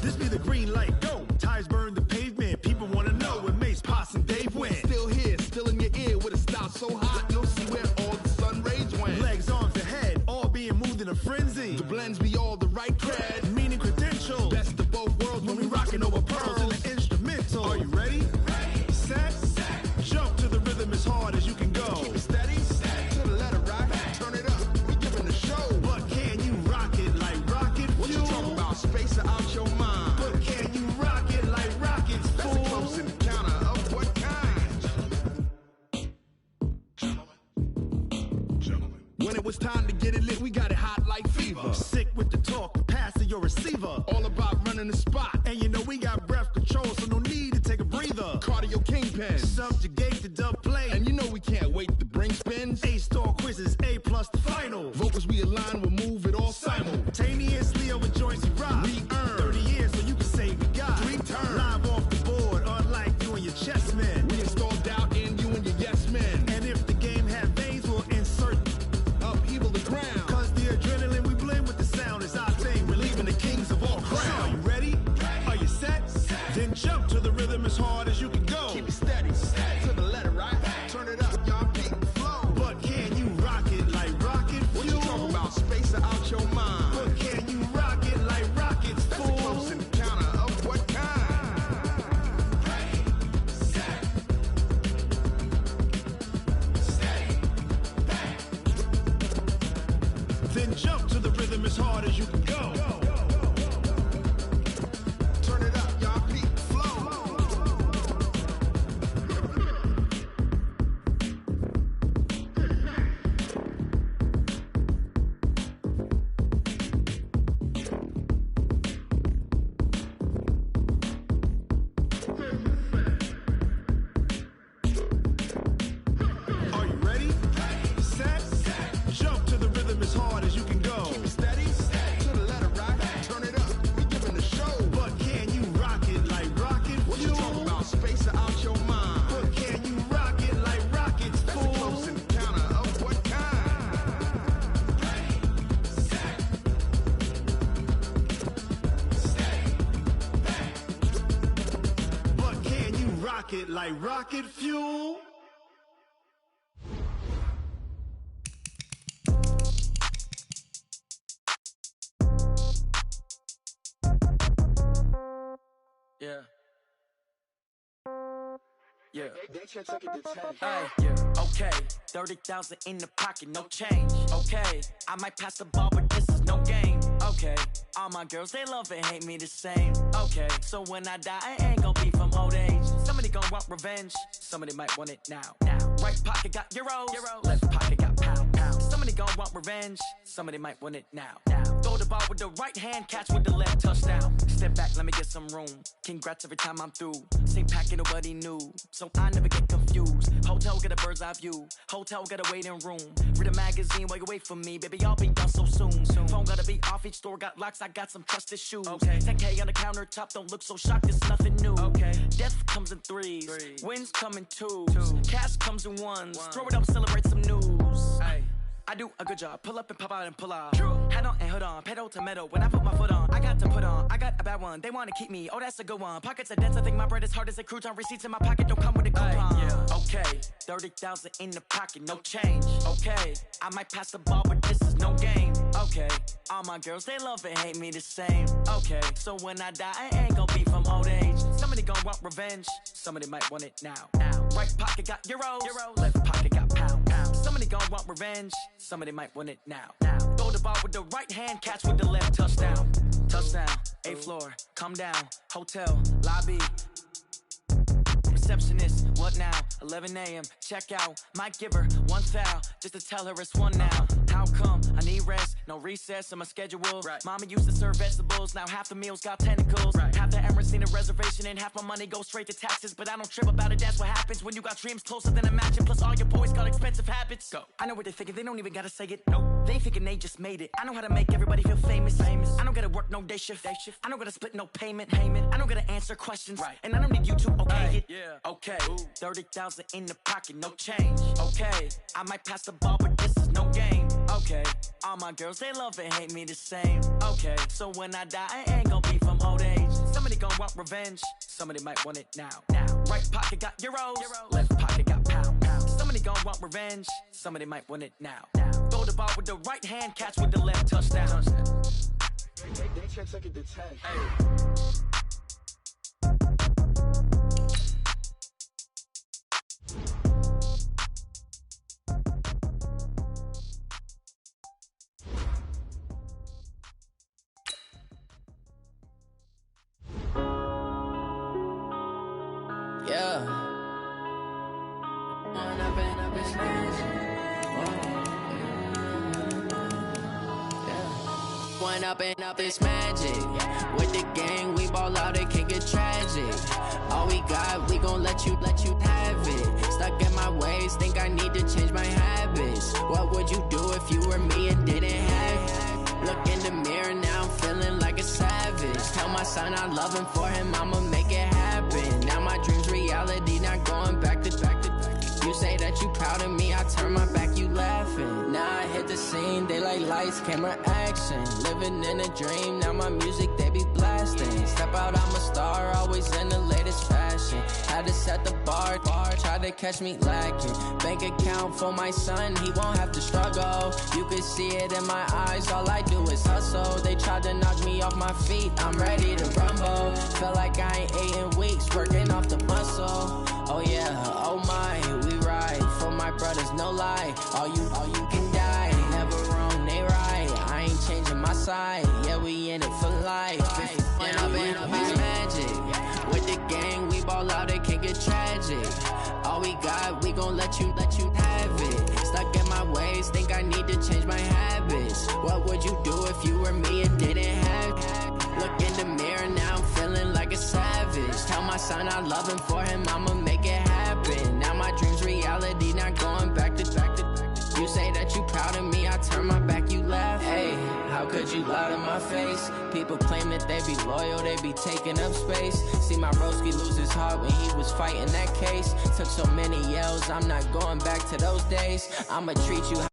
This be the green light, go. Tires burn the pavement. People wanna know when Mace, Potts, and Dave win. Still here, still in your ear with a style so hot, you'll see where all the sun rays went. Legs, arms, and head, all being moved in a frenzy. The blends be all the right cred, meaning credentials. Best of both worlds when we rockin' over pearls in the instrumental. Are you ready? Ready. Set. Jump to the rhythm as hard as you can go. Keep it steady. To the letter right. Turn it up. We giving the show. But can you rock it like rocket fuel? What you talking about? Space out your mind. But can you rock it like rockets, fool? That's a close encounter of what kind? Gentlemen. When it was time to get it lit, we got it hot like fever. Sick with the talk, passing your receiver. All about running the spot. And you know we got breath control, so no need to take a breather. Cardio kingpin. Subjugate the dub play. And you know we can't wait to bring spins. A-star quizzes, A+ the final. Vocals we align, we'll move it all simultaneously over joints we rock. We earn 30 years so you can say we got 3 turns. Live off the board, unlike you and your chess men. We install doubt in you and your yes men. And if the game had veins, we'll insert upheaval the ground. Cause the adrenaline we blend with the sound is our thing. We're leaving the kings of all crowns. Are you ready? Are you set? Then jump to the rhythm as hard as you can go. Keep it steady. To the letter right. Turn it up, y'all beat the flow. But can you rock it like rocket fuel? What you talking about? Space out your mind. But can you rock it like rockets, fool? That's a close encounter of what kind? Ready, set, steady, back. Then jump to the rhythm as hard as you can go. Turn it up, y'all beat the flow. Are you ready? Set. Jump to the rhythm as hard as you can go. Keep it steady. To the letter right. Turn it up. We giving the show. But can you rock it like rocket fuel? What you talking about? Space out your mind. But can you rock it like rockets, fool? That's a close encounter of what kind? Ready, set, steady, back. But can you rock it like rocket fuel? Yeah. Yeah. Hey, yeah. Okay. 30,000 in the pocket, no change. Okay. I might pass the ball, but this is no game. Okay. All my girls, they love and hate me the same. Okay. So when I die, I ain't gonna be from old age. Somebody gonna want revenge. Somebody might want it now. Right pocket got euros. Left pocket got pound. Somebody gonna want revenge. Somebody might want it now. Throw the ball with the right hand, catch with the left, touchdown. Step back, let me get some room. Congrats every time I'm through. Same packet, nobody knew, so I never get confused. Hotel get a bird's eye view. Hotel get a waiting room. Read a magazine while you wait for me, baby. I'll be done so soon. Phone gotta be off. Each store got locks. I got some trusted shoes. Okay. 10K on the countertop. Don't look so shocked. It's nothing new. Okay. Death comes in threes. Wins come in twos. Cash comes in ones. Throw it up, celebrate some news. Hey. I do a good job. Pull up and pop out and pull out. Head on and hood on. Pedal to metal. When I put my foot on, I got to put on. I got a bad one. They want to keep me. Oh, that's a good one. Pockets are dense. I think my bread is hard as a crouton. Receipts in my pocket don't come with a coupon. Yeah. Okay. 30,000 in the pocket. No change. Okay. I might pass the ball, but this is no game. Okay. All my girls, they love and hate me the same. Okay. So when I die, I ain't gonna be from old age. Somebody gonna want revenge. Somebody might want it now. Right pocket got euros. Left pocket got pound. Somebody gonna want revenge. Somebody might want it now. Throw the ball with the right hand, catch with the left, touchdown. Touchdown, 8th floor, come down, hotel, lobby. receptionist. What now? 11 a.m. Check out. Might give her one foul just to tell her it's one now. How come? I need rest. No recess in my schedule. Right. Mama used to serve vegetables. Now half the meals got tentacles. Right. Half the Emirates need a reservation and half my money goes straight to taxes. But I don't trip about it. That's what happens when you got dreams closer than a match. And plus all your boys got expensive habits. Go. I know what they're thinking. They don't even gotta say it. No. They thinking they just made it. I know how to make everybody feel famous. I don't gotta work no day shift. I don't gotta split no payment. I don't gotta answer questions. Right. And I don't need you to okay it. Yeah. Okay. 30,000 in the pocket, no change. Okay. I might pass the ball, but this is no game. Okay. All my girls, they love and hate me the same. Okay. So when I die, I ain't gonna be from old age. Somebody gon' want revenge. Somebody might want it now. Right pocket got euros. Left pocket got pounds. Somebody gon' want revenge. Somebody might want it now. Throw the ball with the right hand, catch with the left, touchdown. They check second to 10. Up this magic. With the gang, we ball out, it can get tragic. All we got, we gon' let you have it. Stuck in my ways, think I need to change my habits. What would you do if you were me and didn't have it? Look in the mirror, now I'm feeling like a savage. Tell my son I love him, for him I'ma make it happen. Now my dream's reality, not going back to. You say that you proud of me, I turn my back, you laughing. Now I hit the scene, they like lights, camera, action. Living in a dream, now my music, they be blasting. Step out, I'm a star, always in the latest fashion. Had to set the bar, try to catch me lacking. Bank account for my son, he won't have to struggle. You can see it in my eyes, all I do is hustle. They tried to knock me off my feet, I'm ready to rumble. Felt like I ain't ate in weeks, working off the muscle. Oh yeah, oh my, we ride for my brothers, no lie. All you can die, never wrong, they right. I ain't changing my side, yeah, we in it for life. When up it's magic. With the gang, we ball out, it can get tragic. All we got, we gon' let you have it. Stuck in my ways, think I need to change my habits. What would you do if you were me and didn't have it? Look in the mirror, now I'm feeling like a savage. Tell my son I love him, for him I'ma make it happen. Now my dream's reality, not going back to. You say that you proud of me, I turn my back, you laugh. Hey, how could you lie to my face? People claim that they be loyal, they be taking up space. See my broski lose his heart when he was fighting that case. Took so many yells, I'm not going back to those days. I'ma treat you